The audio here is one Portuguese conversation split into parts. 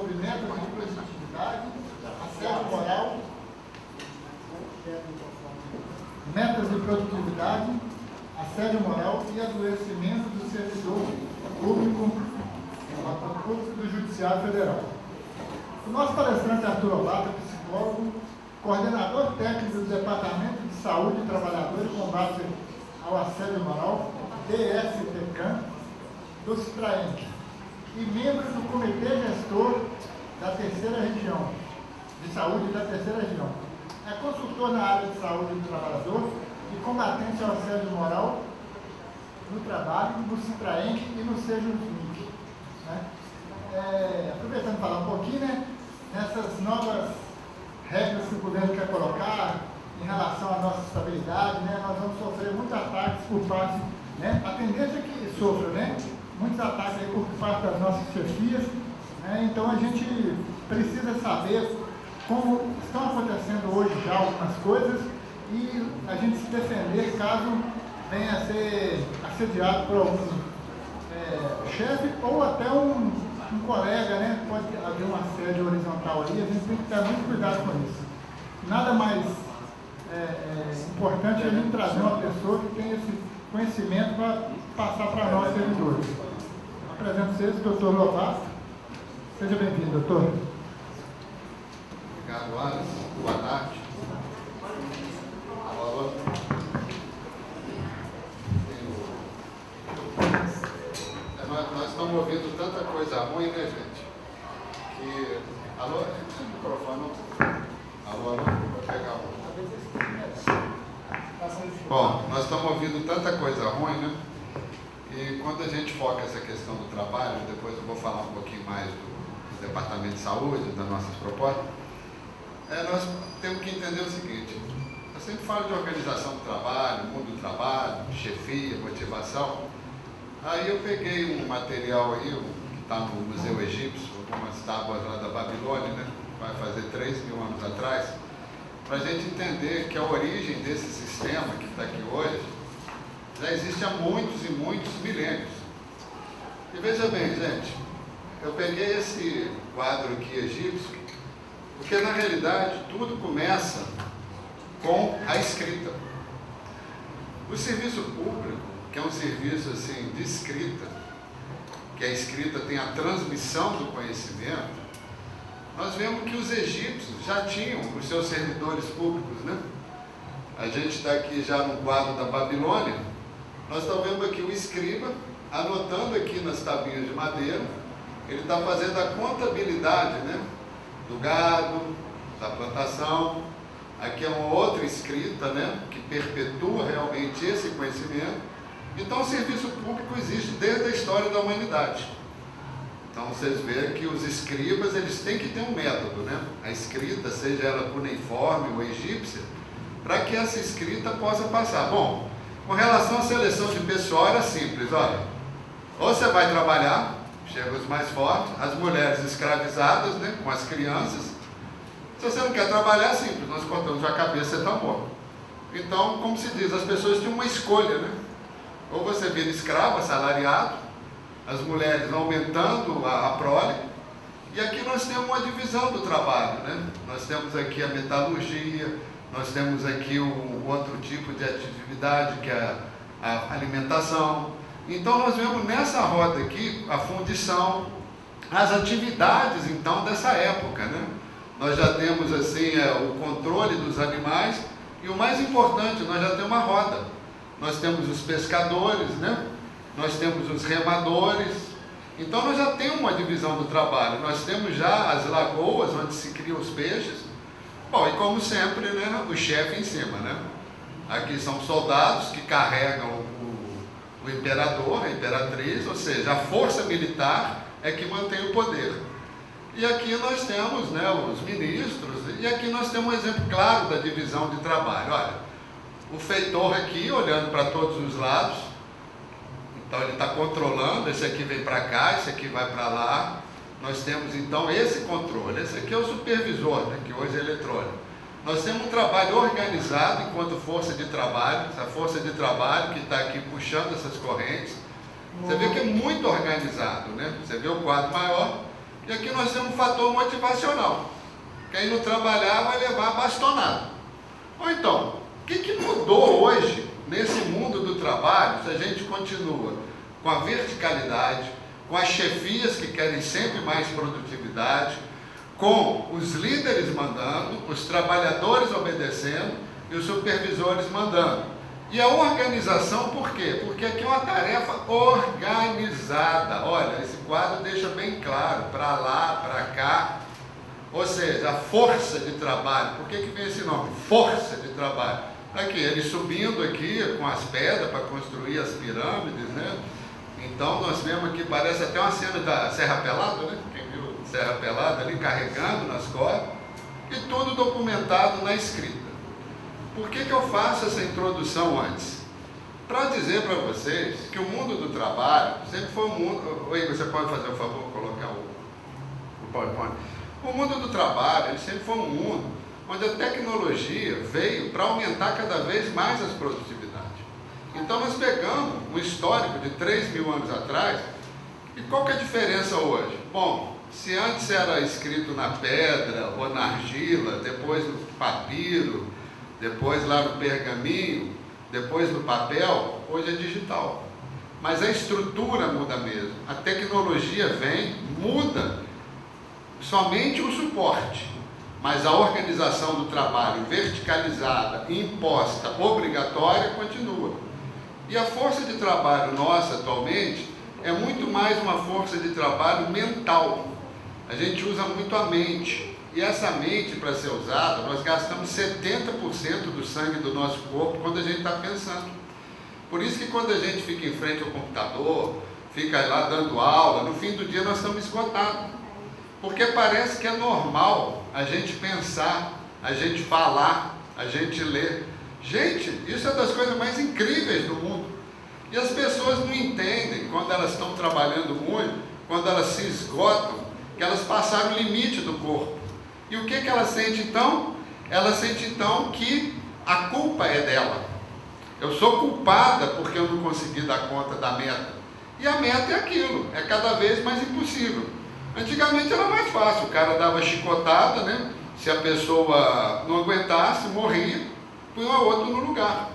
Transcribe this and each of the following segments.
sobre metas de produtividade, assédio moral, metas de produtividade, assédio moral e adoecimento do servidor público do Judiciário Federal. O nosso palestrante Arthur Obata, psicólogo, coordenador técnico do Departamento de Saúde, Trabalhador e Combate ao Assédio Moral, DSTCAM, do CITRAENC, e membro do Comitê Gestor da Terceira Região, de Saúde da Terceira Região. É consultor na área de saúde do trabalhador e combatente ao assédio moral no trabalho, no CITRAENC e no SEJUSMIC. Aproveitando para falar um pouquinho, nessas novas regras que o governo quer colocar em relação à nossa estabilidade, nós vamos sofrer muitos ataques por parte, a tendência é que sofra, muitos ataques aí por parte das nossas chefias, então a gente precisa saber como estão acontecendo hoje já algumas coisas e a gente se defender caso venha a ser assediado por algum chefe ou até um colega, pode haver um assédio horizontal ali, a gente tem que ter muito cuidado com isso. Nada mais importante a gente trazer uma pessoa que tem esse conhecimento para passar para nós, servidores. Apresento vocês o doutor Lobato. Seja bem-vindo, doutor. Obrigado, Alisson. Boa tarde. Alô. Nós estamos ouvindo tanta coisa ruim, gente? Que... Alô? Deixa o microfone. Alô? Vou pegar um. Bom, nós estamos ouvindo tanta coisa ruim, E quando a gente foca essa questão do trabalho, depois eu vou falar um pouquinho mais do Departamento de Saúde, das nossas propostas, nós temos que entender o seguinte: eu sempre falo de organização do trabalho, mundo do trabalho, chefia, motivação. Aí eu peguei um material aí, que está no Museu Egípcio, algumas tábuas lá da Babilônia, vai fazer 3.000 anos atrás, para a gente entender que a origem desse sistema que está aqui hoje já existe há muitos e muitos milênios. E veja bem, gente, eu peguei esse quadro aqui egípcio, porque na realidade tudo começa com a escrita. O serviço público, que é um serviço assim de escrita, que a escrita tem a transmissão do conhecimento, nós vemos que os egípcios já tinham os seus servidores públicos, A gente está aqui já no quadro da Babilônia, nós estamos vendo aqui o escriba, anotando aqui nas tabuinhas de madeira, ele está fazendo a contabilidade, do gado, da plantação. Aqui é uma outra escrita, que perpetua realmente esse conhecimento. Então o serviço público existe desde a história da humanidade. Então vocês veem que os escribas, eles têm que ter um método, A escrita, seja ela cuneiforme ou egípcia, para que essa escrita possa passar. Bom, com relação à seleção de pessoal era simples, olha, ou você vai trabalhar, chega os mais fortes, as mulheres escravizadas, com as crianças. Se você não quer trabalhar, é simples, nós cortamos a cabeça e você está morto. Então, como se diz, as pessoas tinham uma escolha, Ou você vira escravo, assalariado, as mulheres aumentando a prole, e aqui nós temos uma divisão do trabalho, Nós temos aqui a metalurgia, nós temos aqui o outro tipo de atividade, que é a alimentação. Então nós vemos nessa roda aqui a fundição, as atividades então dessa época, Nós já temos assim o controle dos animais, e o mais importante, nós já temos uma roda. Nós temos os pescadores, Nós temos os remadores. Então nós já temos uma divisão do trabalho. Nós temos já as lagoas onde se criam os peixes. Bom, e como sempre, o chefe em cima, Aqui são soldados que carregam o imperador, a imperatriz, ou seja, a força militar é que mantém o poder. E aqui nós temos os ministros, e aqui nós temos um exemplo claro da divisão de trabalho. Olha, o feitor aqui, olhando para todos os lados, então ele está controlando, esse aqui vem para cá, esse aqui vai para lá. Nós temos então esse controle, esse aqui é o supervisor, que hoje é eletrônico. Nós temos um trabalho organizado enquanto força de trabalho, essa força de trabalho que está aqui puxando essas correntes. Você vê que é muito organizado, Você vê o quadro maior, E aqui nós temos um fator motivacional. Quem não trabalhar vai levar bastonado. Ou então, o que mudou hoje nesse mundo do trabalho se a gente continua com a verticalidade, com as chefias que querem sempre mais produtividade, com os líderes mandando, os trabalhadores obedecendo e os supervisores mandando? E a organização, por quê? Porque aqui é uma tarefa organizada. Olha, esse quadro deixa bem claro, para lá, para cá. Ou seja, a força de trabalho. Por que vem esse nome? Força de trabalho. Aqui, ele subindo aqui com as pedras para construir as pirâmides, né? Então, nós vemos aqui, parece até uma cena da Serra Pelada, né? Quem viu Serra Pelada ali carregando nas costas. E tudo documentado na escrita. Por que eu faço essa introdução antes? Para dizer para vocês que o mundo do trabalho sempre foi um mundo... Oi, você pode fazer o favor de colocar o PowerPoint? O mundo do trabalho, ele sempre foi um mundo onde a tecnologia veio para aumentar cada vez mais as produtividades. Então nós pegamos um histórico de 3.000 anos atrás, e qual que é a diferença hoje? Bom, se antes era escrito na pedra ou na argila, depois no papiro, depois lá no pergaminho, depois no papel, hoje é digital. Mas a estrutura muda mesmo, a tecnologia vem, muda somente o suporte, mas a organização do trabalho verticalizada, imposta, obrigatória, continua. E a força de trabalho nossa atualmente é muito mais uma força de trabalho mental. A gente usa muito a mente. E essa mente, para ser usada, nós gastamos 70% do sangue do nosso corpo quando a gente está pensando. Por isso que quando a gente fica em frente ao computador, fica lá dando aula, no fim do dia nós estamos esgotados. Porque parece que é normal a gente pensar, a gente falar, a gente ler. Gente, isso é das coisas mais incríveis do mundo. E as pessoas não entendem, quando elas estão trabalhando muito, quando elas se esgotam, que elas passaram o limite do corpo. E o que ela sente então? Ela sente então que a culpa é dela. Eu sou culpada porque eu não consegui dar conta da meta. E a meta é aquilo, é cada vez mais impossível. Antigamente era mais fácil, o cara dava chicotada, né? Se a pessoa não aguentasse, morria, punha outro no lugar.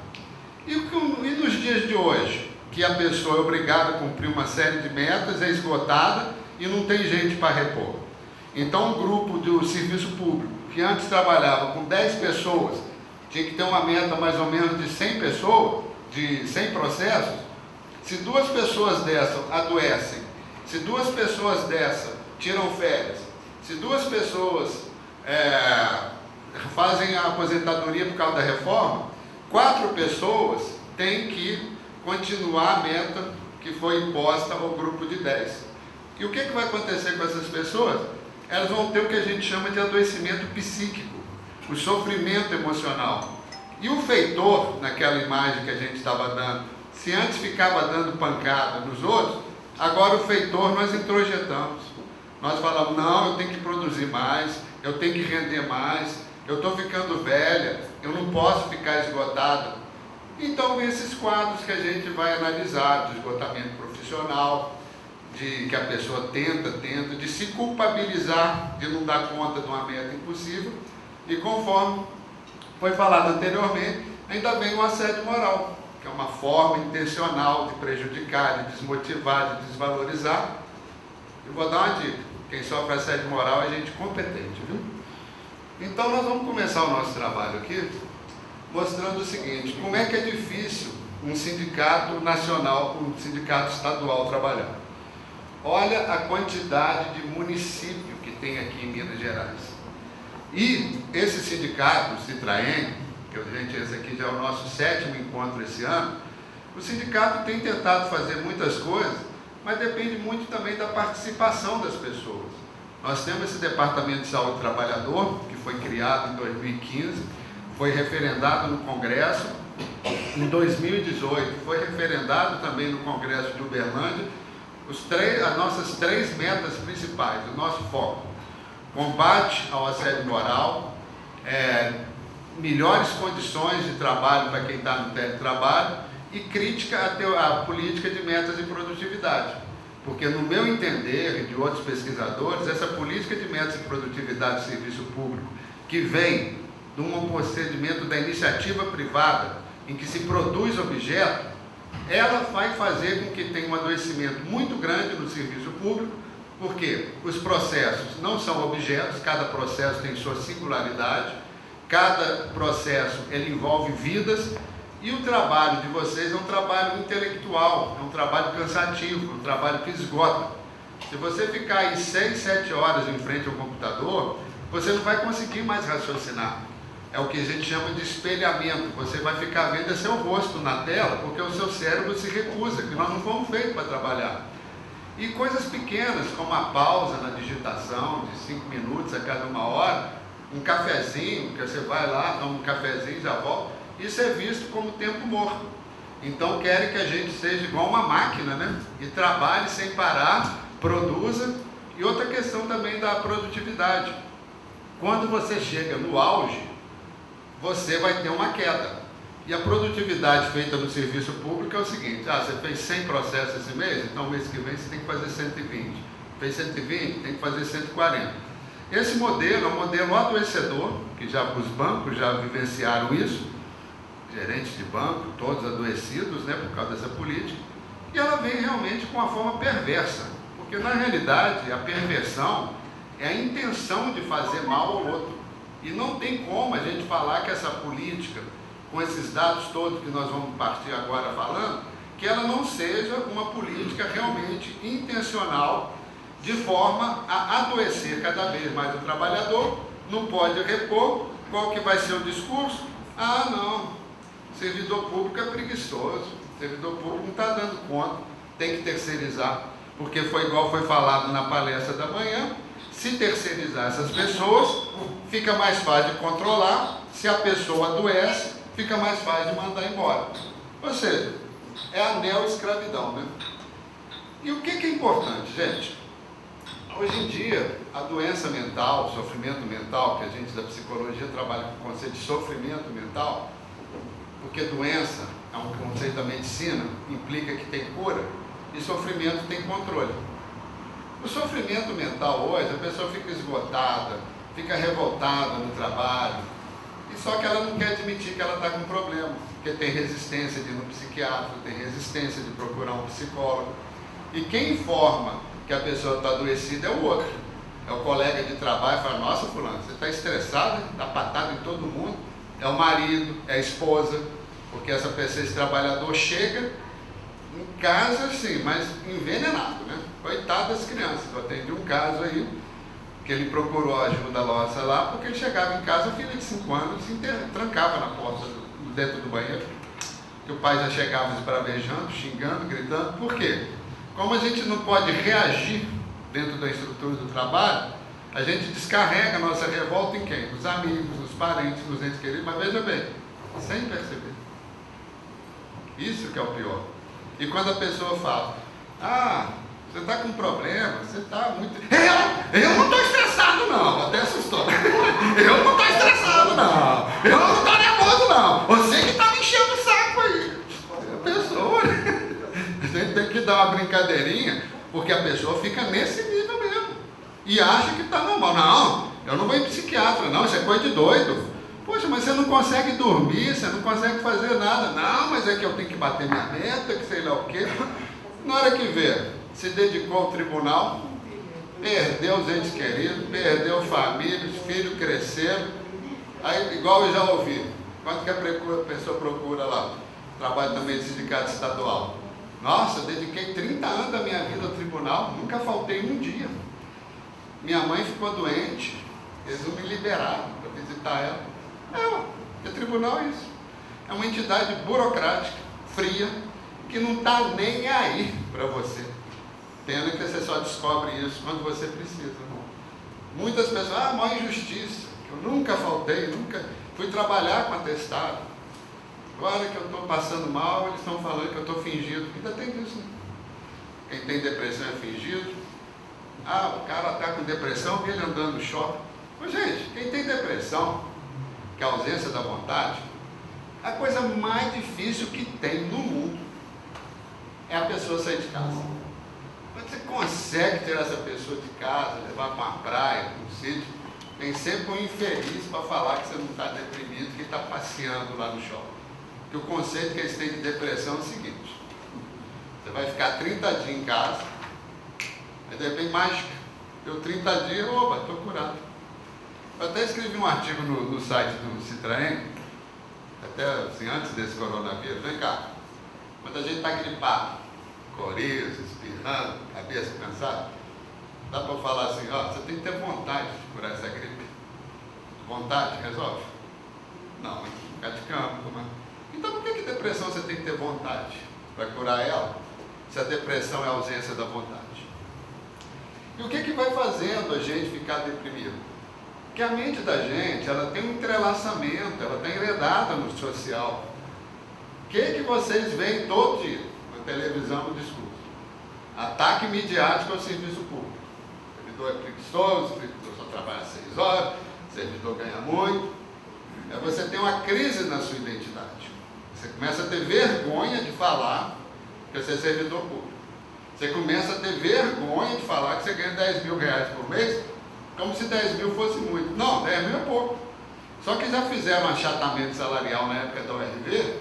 E nos dias de hoje, que a pessoa é obrigada a cumprir uma série de metas, é esgotada e não tem gente para repor. Então, um grupo do serviço público, que antes trabalhava com 10 pessoas, tinha que ter uma meta mais ou menos de 100 pessoas, de 100 processos. Se 2 pessoas dessas adoecem, se 2 pessoas dessas tiram férias, se 2 pessoas fazem a aposentadoria por causa da reforma, 4 pessoas têm que continuar a meta que foi imposta ao grupo de 10. E o que vai acontecer com essas pessoas? Elas vão ter o que a gente chama de adoecimento psíquico, o sofrimento emocional. E o feitor, naquela imagem que a gente estava dando, se antes ficava dando pancada nos outros, agora o feitor nós introjetamos. Nós falamos, não, eu tenho que produzir mais, eu tenho que render mais, eu estou ficando velha, eu não posso ficar esgotada. Então, esses quadros que a gente vai analisar, de esgotamento profissional, de que a pessoa tenta, de se culpabilizar de não dar conta de uma meta impossível, e conforme foi falado anteriormente, ainda vem o assédio moral, que é uma forma intencional de prejudicar, de desmotivar, de desvalorizar. Eu vou dar uma dica, quem sofre assédio moral é gente competente, viu? Então nós vamos começar o nosso trabalho aqui, mostrando o seguinte, como é que é difícil um sindicato nacional, um sindicato estadual trabalhar. Olha a quantidade de município que tem aqui em Minas Gerais. E esse sindicato, o Citraen, que esse aqui já é o nosso 7º encontro esse ano, o sindicato tem tentado fazer muitas coisas, mas depende muito também da participação das pessoas. Nós temos esse Departamento de Saúde do Trabalhador, que foi criado em 2015, foi referendado no Congresso, em 2018 foi referendado também no Congresso de Uberlândia, as nossas 3 metas principais, o nosso foco: combate ao assédio moral, melhores condições de trabalho para quem está no teletrabalho e crítica à política de metas de produtividade. Porque, no meu entender e de outros pesquisadores, essa política de metas de produtividade do serviço público, que vem de um procedimento da iniciativa privada, em que se produz objeto, ela vai fazer com que tenha um adoecimento muito grande no serviço público, porque os processos não são objetos, cada processo tem sua singularidade, cada processo ele envolve vidas, e o trabalho de vocês é um trabalho intelectual, é um trabalho cansativo, um trabalho que esgota. Se você ficar aí 6, 7 horas em frente ao computador, você não vai conseguir mais raciocinar. É o que a gente chama de espelhamento. Você vai ficar vendo seu rosto na tela, porque o seu cérebro se recusa, que nós não fomos feitos para trabalhar. E coisas pequenas, como a pausa na digitação, de 5 minutos a cada 1 hora, um cafezinho, que você vai lá, toma um cafezinho e já volta, isso é visto como tempo morto. Então querem que a gente seja igual uma máquina, né? E trabalhe sem parar, produza. E outra questão também da produtividade. Quando você chega no auge, você vai ter uma queda. E a produtividade feita no serviço público é o seguinte: você fez 100 processos esse mês, então mês que vem você tem que fazer 120. Fez 120, tem que fazer 140. Esse modelo é um modelo adoecedor, que os bancos já vivenciaram isso, gerentes de banco, todos adoecidos, né, por causa dessa política, e ela vem realmente com uma forma perversa, porque na realidade a perversão é a intenção de fazer mal ao outro, e não tem como a gente falar que essa política, com esses dados todos que nós vamos partir agora falando, que ela não seja uma política realmente intencional, de forma a adoecer cada vez mais o trabalhador. Não pode repor. Qual que vai ser o discurso? Não, servidor público é preguiçoso, servidor público não está dando conta, tem que terceirizar, porque foi igual foi falado na palestra da manhã: se terceirizar essas pessoas, fica mais fácil de controlar, se a pessoa adoece, fica mais fácil de mandar embora. Ou seja, é a neo-escravidão, né? E o que é importante, gente? Hoje em dia, a doença mental, o sofrimento mental, que a gente da psicologia trabalha com o conceito de sofrimento mental, porque doença é um conceito da medicina, implica que tem cura, e sofrimento tem controle. O sofrimento mental hoje, a pessoa fica esgotada, fica revoltada no trabalho, e só que ela não quer admitir que ela está com um problema, porque tem resistência de ir no psiquiatra, tem resistência de procurar um psicólogo, e quem informa que a pessoa está adoecida é o outro, é o colega de trabalho. Fala: nossa, fulano, você está estressado, está patado em todo mundo. É o marido, é a esposa, porque esse trabalhador chega em casa assim, mas envenenado, né? Coitado das crianças. Eu atendi um caso aí, que ele procurou ajuda nossa lá, porque ele chegava em casa, a filha de 5 anos, trancava na porta, dentro do banheiro, que o pai já chegava esbravejando, xingando, gritando. Por quê? Como a gente não pode reagir dentro da estrutura do trabalho, a gente descarrega a nossa revolta em quem? Nos amigos, nos parentes, nos entes queridos, mas veja bem, sem perceber. Isso que é o pior. E quando a pessoa fala: você está com problema, você está muito... Eu não estou estressado não, até assustou. Eu não estou estressado não, eu não estou nervoso não, você que está me enchendo o saco aí. A pessoa... A gente tem que dar uma brincadeirinha, porque a pessoa fica nesse nível mesmo. E acha que está normal. Não, eu não vou em psiquiatra, não, isso é coisa de doido. Poxa, mas você não consegue dormir, você não consegue fazer nada. Não, mas é que eu tenho que bater minha meta, que sei lá o quê. Na hora que vê, se dedicou ao tribunal, perdeu os entes queridos, perdeu família, os filhos cresceram. Aí, igual eu já ouvi, quanto que a pessoa procura lá? Trabalho também de sindicato estadual. Nossa, eu dediquei 30 anos da minha vida ao tribunal, nunca faltei um dia. Minha mãe ficou doente, eles não me liberaram para visitar ela. O tribunal é isso. É uma entidade burocrática, fria, que não está nem aí para você. Pena que você só descobre isso quando você precisa. Muitas pessoas: maior injustiça, que eu nunca faltei, nunca fui trabalhar com atestado. Agora que eu estou passando mal, eles estão falando que eu estou fingindo. Ainda tem isso, né? Quem tem depressão é fingido. O cara está com depressão e ele andando no shopping. Mas, gente, quem tem depressão, que é a ausência da vontade, a coisa mais difícil que tem no mundo é a pessoa sair de casa. Quando você consegue tirar essa pessoa de casa, levar para uma praia, para um sítio, tem sempre um infeliz para falar que você não está deprimido, que está passeando lá no shopping. Porque o conceito que eles têm de depressão é o seguinte: você vai ficar 30 dias em casa, aí de repente mágica, deu 30 dias, opa, estou curado. Eu até escrevi um artigo no site do Citraen, até assim, antes desse coronavírus. Vem cá, quando a gente está gripado, coriza, espirrando, cabeça cansada, dá para falar assim, ó, você tem que ter vontade de curar essa gripe. Vontade resolve? Não, ficar de cama, tomar. Então por que depressão você tem que ter vontade para curar ela, se a depressão é a ausência da vontade? E o que vai fazendo a gente ficar deprimido? Porque a mente da gente, ela tem um entrelaçamento, ela está enredada no social. O que vocês veem todo dia, na televisão, no discurso? Ataque midiático ao serviço público. O servidor é preguiçoso, o servidor só trabalha 6 horas, o servidor ganha muito. Aí você tem uma crise na sua identidade. Você começa a ter vergonha de falar que você é servidor público. Você começa a ter vergonha de falar que você ganha 10 mil reais por mês, como se 10 mil fosse muito. Não, 10 mil é pouco. Só que já fizeram um achatamento salarial na época da URV,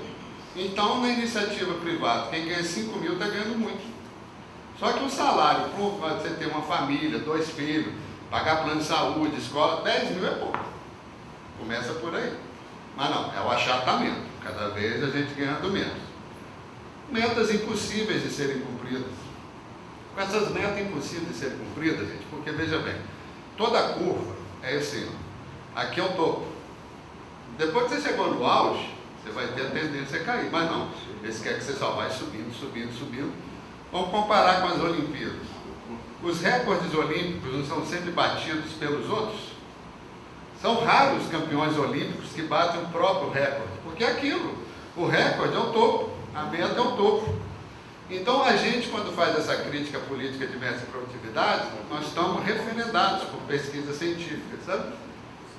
então na iniciativa privada, quem ganha 5 mil está ganhando muito. Só que o salário, para você ter uma família, 2 filhos, pagar plano de saúde, escola, 10 mil é pouco. Começa por aí. Mas não, é o achatamento. Cada vez a gente ganhando menos. Metas impossíveis de serem cumpridas. Com essas metas impossíveis de serem cumpridas, gente, porque veja bem, toda curva é assim, ó. Aqui é o topo. Depois que você chegou no auge, você vai ter a tendência a cair. Mas não, eles querem que você só vai subindo, subindo, subindo. Vamos comparar com as Olimpíadas. Os recordes olímpicos não são sempre batidos pelos outros? São raros os campeões olímpicos que batem o próprio recorde, porque é aquilo, o recorde é o topo, a meta é o topo. Então a gente, quando faz essa crítica política de metas de produtividade, nós estamos referendados por pesquisas científicas, sabe?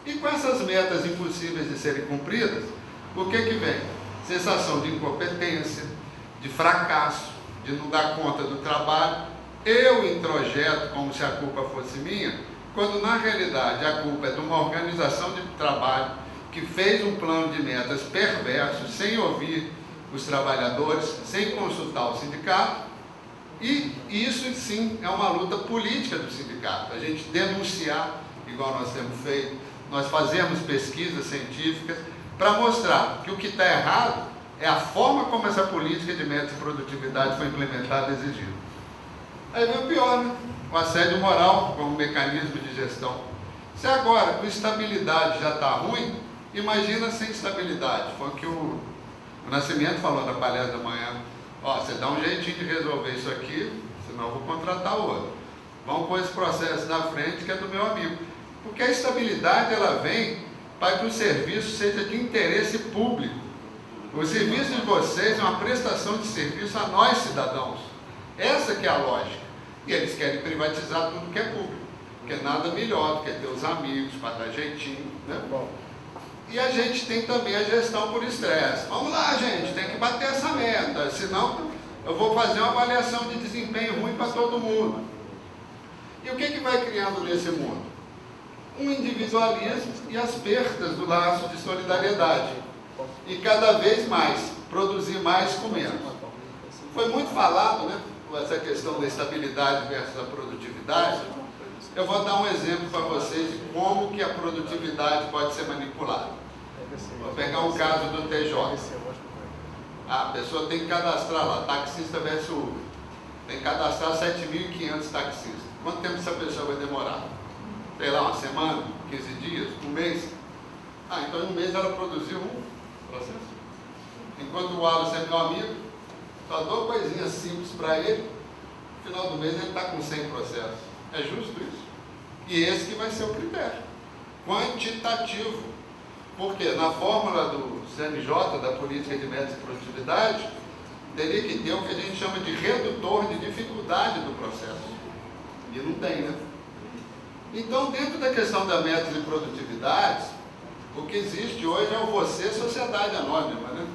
E com essas metas impossíveis de serem cumpridas, o que vem? Sensação de incompetência, de fracasso, de não dar conta do trabalho. Eu introjeto como se a culpa fosse minha, quando na realidade a culpa é de uma organização de trabalho que fez um plano de metas perverso, sem ouvir os trabalhadores, sem consultar o sindicato. E isso sim é uma luta política do sindicato, a gente denunciar, igual nós temos feito, nós fazemos pesquisas científicas para mostrar que o que está errado é a forma como essa política de metas de produtividade foi implementada e exigida. Aí vem o pior, né? O assédio moral como mecanismo de gestão. Se agora com estabilidade já está ruim, imagina sem estabilidade. Foi o que o Nascimento falou na palestra da manhã. Ó, você dá um jeitinho de resolver isso aqui, senão eu vou contratar outro. Vamos pôr esse processo na frente que é do meu amigo. Porque a estabilidade ela vem para que o serviço seja de interesse público. O serviço de vocês é uma prestação de serviço a nós, cidadãos. Essa que é a lógica. E eles querem privatizar tudo que é público. Porque nada melhor do que ter os amigos para dar jeitinho, né? E a gente tem também a gestão por estresse. Vamos lá, gente, tem que bater essa meta, senão eu vou fazer uma avaliação de desempenho ruim para todo mundo. E o que vai criando nesse mundo? Um individualismo e as perdas do laço de solidariedade. E cada vez mais, produzir mais com menos. Foi muito falado, né, essa questão da estabilidade versus a produtividade. Eu vou dar um exemplo para vocês de como que a produtividade pode ser manipulada. Vou pegar um caso do TJ. A pessoa tem que cadastrar lá, taxista versus Uber. Tem que cadastrar 7.500 taxistas. Quanto tempo essa pessoa vai demorar? Sei lá, uma semana, 15 dias, um mês? Então em um mês ela produziu um processo. Enquanto o Wallace é meu amigo, só dou coisinhas simples para ele, no final do mês ele está com 100 processos. É justo isso? E esse que vai ser o critério. Quantitativo. Porque na fórmula do CNJ, da política de metas de produtividade, teria que ter o que a gente chama de redutor de dificuldade do processo. E não tem, né? Então, dentro da questão da meta de produtividade, o que existe hoje é o você sociedade anônima, né?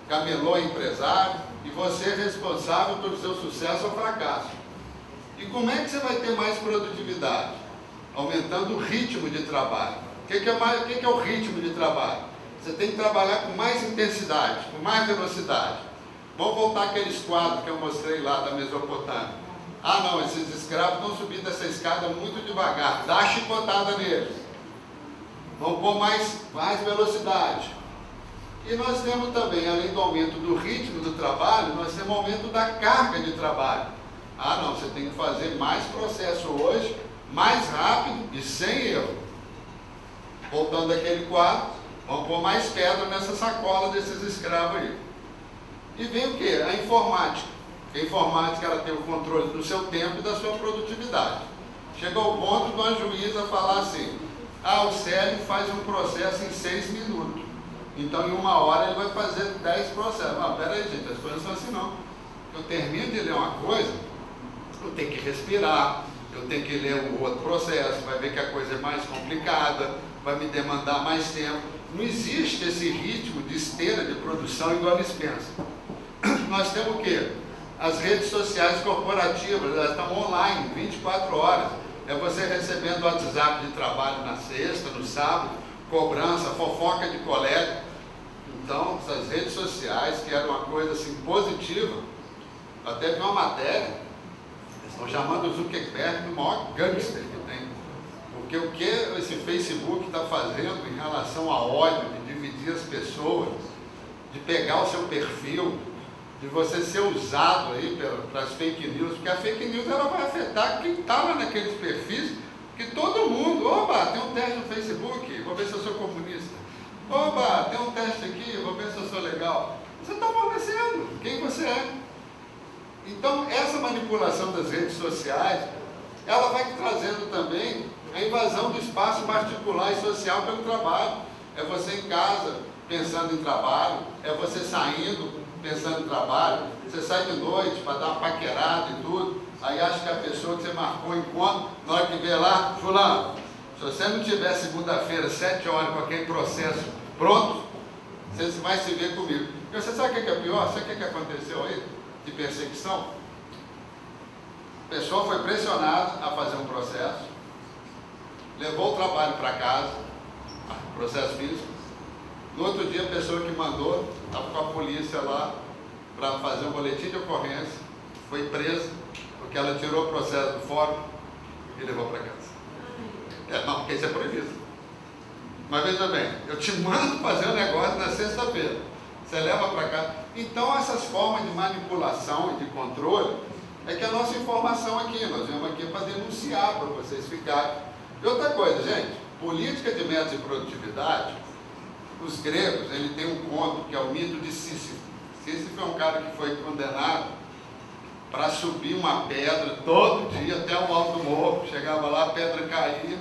Camelô empresário e você responsável pelo seu sucesso ou fracasso. E como é que você vai ter mais produtividade? Aumentando o ritmo de trabalho. O que é o ritmo de trabalho? Você tem que trabalhar com mais intensidade, com mais velocidade. Vamos voltar àqueles quadros que eu mostrei lá da Mesopotâmia. Ah não, esses escravos estão subindo essa escada muito devagar. Dá a chicotada neles. Vamos pôr mais velocidade. E nós temos também, além do aumento do ritmo do trabalho, nós temos o aumento da carga de trabalho. Ah não, você tem que fazer mais processo hoje, mais rápido e sem erro. Voltando àquele quadro, vamos pôr mais pedra nessa sacola desses escravos aí. E vem o que? A informática. A informática ela tem o controle do seu tempo e da sua produtividade. Chegou ao ponto de uma juíza falar assim, o Célio faz um processo em 6 minutos. Então em 1 hora ele vai fazer 10 processos. Peraí gente, as coisas não são assim não. Eu termino de ler uma coisa, eu tenho que respirar, eu tenho que ler o outro processo, vai ver que a coisa é mais complicada, vai me demandar mais tempo. Não existe esse ritmo de esteira de produção igual eles pensam. Nós temos o quê? As redes sociais corporativas, elas estão online, 24 horas. É você recebendo WhatsApp de trabalho na sexta, no sábado, cobrança, fofoca de colega. Então, essas redes sociais, que era uma coisa assim positiva, até vi uma matéria, estão chamando o Zuckerberg do maior gangster que tem. Porque o que esse Facebook está fazendo em relação ao ódio, de dividir as pessoas, de pegar o seu perfil, de você ser usado aí pelas fake news, porque a fake news ela vai afetar quem está lá naqueles perfis, que todo mundo, tem um teste no Facebook, vou ver se eu sou comunista. Tem um teste aqui, vou ver se eu sou legal. Você está fornecendo quem você é. Então, essa manipulação das redes sociais, ela vai trazendo também a invasão do espaço particular e social pelo trabalho. É você em casa pensando em trabalho, é você saindo pensando em trabalho, você sai de noite para dar uma paquerada e tudo, aí acha que a pessoa que você marcou encontro, na hora que vê lá, fulano, se você não tiver segunda-feira, 7 horas, com aquele processo pronto, você vai se ver comigo. E você sabe o que é pior? Sabe o que aconteceu aí? De perseguição? A pessoa foi pressionada a fazer um processo, levou o trabalho para casa, processo físico. No outro dia, a pessoa que mandou estava com a polícia lá para fazer um boletim de ocorrência, foi presa, porque ela tirou o processo do fórum e levou para casa. Não, porque isso é proibido. Mas veja bem, eu te mando fazer um negócio na sexta-feira, você leva para cá. Então, essas formas de manipulação e de controle é que a nossa informação aqui, nós viemos aqui para denunciar, para vocês ficarem. E outra coisa, gente, política de metas de produtividade, os gregos, ele tem um conto que é o mito de Sísifo. Sísifo é um cara que foi condenado para subir uma pedra todo dia até o alto do morro. Chegava lá, a pedra caía,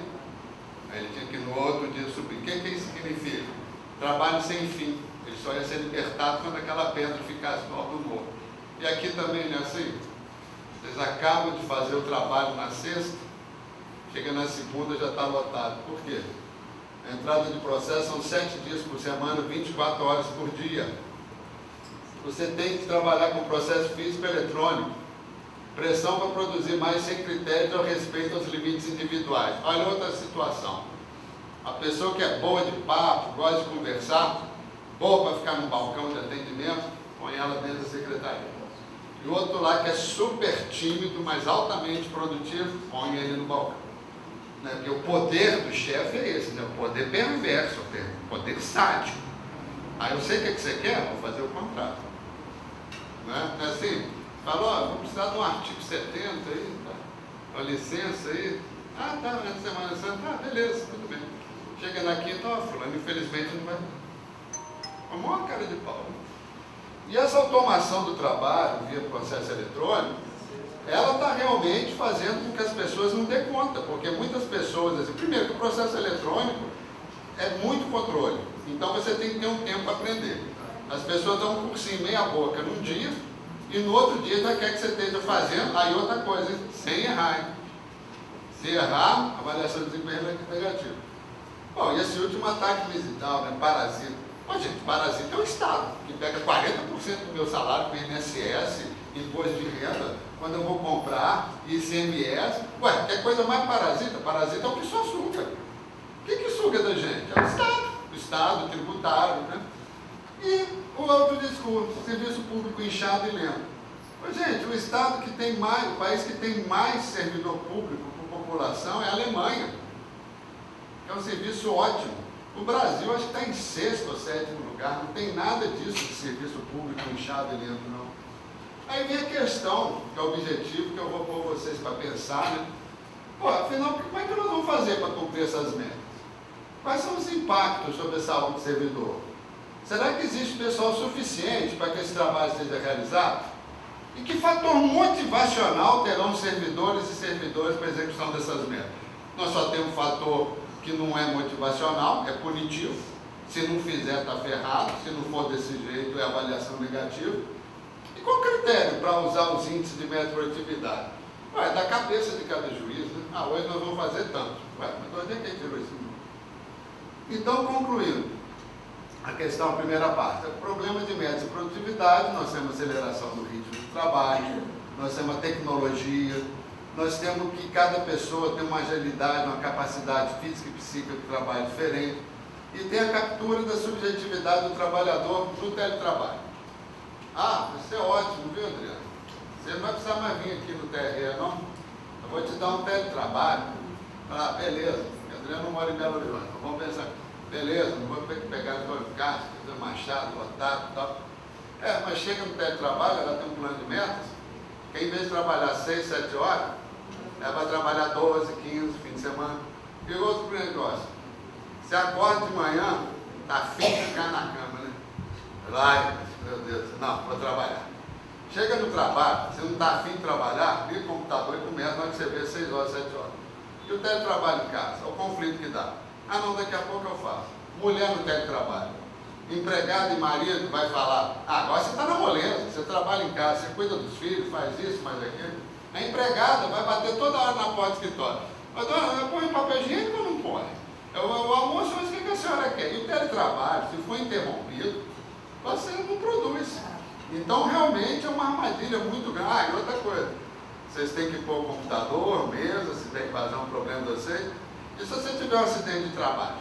aí ele tinha que no outro dia subir. O que isso significa? Trabalho sem fim. Ele só ia ser libertado quando aquela pedra ficasse no alto do morro. E aqui também não é assim? Vocês acabam de fazer o trabalho na sexta, chega na segunda já está lotado. Por quê? A entrada de processo são 7 dias por semana, 24 horas por dia. Você tem que trabalhar com processo físico e eletrônico. Pressão para produzir mais sem critério ao respeito aos limites individuais. Olha outra situação. A pessoa que é boa de papo, gosta de conversar, boa para ficar no balcão de atendimento, põe ela dentro da secretaria. E o outro lá que é super tímido, mas altamente produtivo, põe ele no balcão. Porque o poder do chefe é esse, né? O poder perverso, o poder sádico. Aí eu sei o que você quer, vou fazer o contrário. Não é assim? Falou, vamos precisar de um artigo 70 aí, tá? Uma licença aí. Tá, na Semana Santa, beleza, tudo bem. Chega na quinta, fulano, infelizmente não vai. Uma maior cara de pau. E essa automação do trabalho via processo eletrônico, ela está realmente fazendo com que as pessoas não dêem conta, porque muitas pessoas, assim, primeiro que o processo eletrônico é muito controle, então você tem que ter um tempo para aprender. As pessoas dão um cursinho meia boca num dia, e no outro dia já quer que você esteja fazendo, aí outra coisa, sem errar. Hein? Se errar, a avaliação de desempenho é negativa. Bom, e esse último ataque digital, né, parasita. Pô, gente, parasita é o Estado, que pega 40% do meu salário com INSS, imposto de renda. quando eu vou comprar ICMS, ué, que coisa mais parasita? Parasita é o que só suga. O que suga da gente? É o Estado tributário, né? E o outro discurso, serviço público inchado e lento. Pois, gente, o Estado que tem mais, o país que tem mais servidor público por população é a Alemanha. É um serviço ótimo. O Brasil acho que está em 6º ou 7º lugar, não tem nada disso de serviço público inchado e lento, não. Aí vem a questão, que é o objetivo que eu vou pôr vocês para pensar, né? Pô, afinal, como é que nós vamos fazer para cumprir essas metas? Quais são os impactos sobre a saúde do servidor? Será que existe pessoal suficiente para que esse trabalho seja realizado? E que fator motivacional terão os servidores e servidores para a execução dessas metas? Nós só temos um fator que não é motivacional, é punitivo. Se não fizer, está ferrado. Se não for desse jeito, é avaliação negativa. E qual o critério para usar os índices de meta de produtividade? Ué, da cabeça de cada juiz, né? Ah, hoje nós vamos fazer tanto. Ué, mas onde é que ele tirou isso? Então, concluindo, a questão, a primeira parte, é o problema de média de produtividade. Nós temos aceleração do ritmo de trabalho, nós temos a tecnologia, nós temos que cada pessoa tem uma agilidade, uma capacidade física e psíquica de trabalho diferente, e tem a captura da subjetividade do trabalhador no teletrabalho. Ah, isso é ótimo, viu, Adriano? Você não vai precisar mais vir aqui no TRE, não? Eu vou te dar um teletrabalho. Ah, beleza, o Adriano não mora em Belo Horizonte. Vamos pensar, beleza, não vou ter que pegar Antônio Castro, fazer Machado, lotado e tal. É, mas chega no teletrabalho, ela tem um plano de metas, que em vez de trabalhar 6, 7 horas, ela vai trabalhar 12, 15, fim de semana. E outro negócio, você acorda de manhã, tá afim de ficar na cama, né? Vai, meu Deus, não, vou trabalhar. Chega no trabalho, você não está afim de trabalhar, liga o computador e começa na hora que você vê 6 horas, 7 horas. E o teletrabalho em casa, é o conflito que dá. Ah não, daqui a pouco eu faço. Mulher no teletrabalho. Empregado e marido vai falar, ah, agora você está na moleza, você trabalha em casa, você cuida dos filhos, faz isso, faz aquilo. A empregada vai bater toda hora na porta do escritório. Mas, dona, eu ponho papel higiênico ou não põe? O almoço, mas o que a senhora quer? E o teletrabalho, se for interrompido, você não produz. Então, realmente, é uma armadilha muito grande. Ah, e outra coisa, vocês têm que pôr computador, mesa, se tem que fazer um problema de vocês. E se você tiver um acidente de trabalho?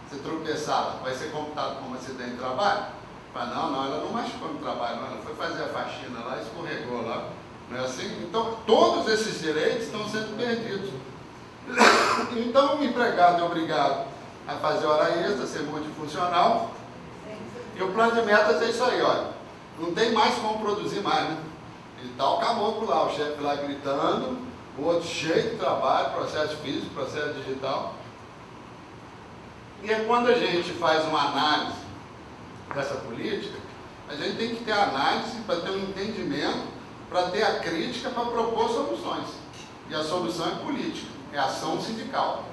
Você tropeçar lá, vai ser computado como acidente de trabalho? Mas não, ela não machucou no trabalho, não. Ela foi fazer a faxina lá, escorregou lá. Não é assim? Então, todos esses direitos estão sendo perdidos. Então, o empregado é obrigado a fazer hora extra, ser multifuncional. E o plano de metas é isso aí, olha. Não tem mais como produzir mais, né? E tal caboclo lá, o chefe lá gritando, o outro cheio de trabalho, processo físico, processo digital. E é quando a gente faz uma análise dessa política, a gente tem que ter análise para ter um entendimento, para ter a crítica, para propor soluções. E a solução é política, é ação sindical,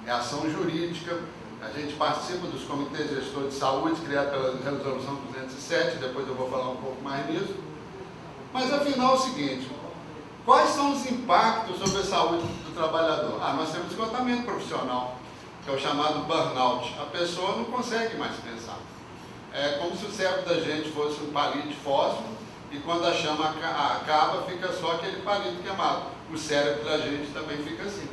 é ação jurídica. A gente participa dos comitês gestores de saúde, criados pela Resolução 207, depois eu vou falar um pouco mais nisso. Mas, afinal, é o seguinte, quais são os impactos sobre a saúde do trabalhador? Ah, nós temos esgotamento profissional, que é o chamado burnout. A pessoa não consegue mais pensar. É como se o cérebro da gente fosse um palito de fósforo, e quando a chama acaba, fica só aquele palito queimado. O cérebro da gente também fica assim.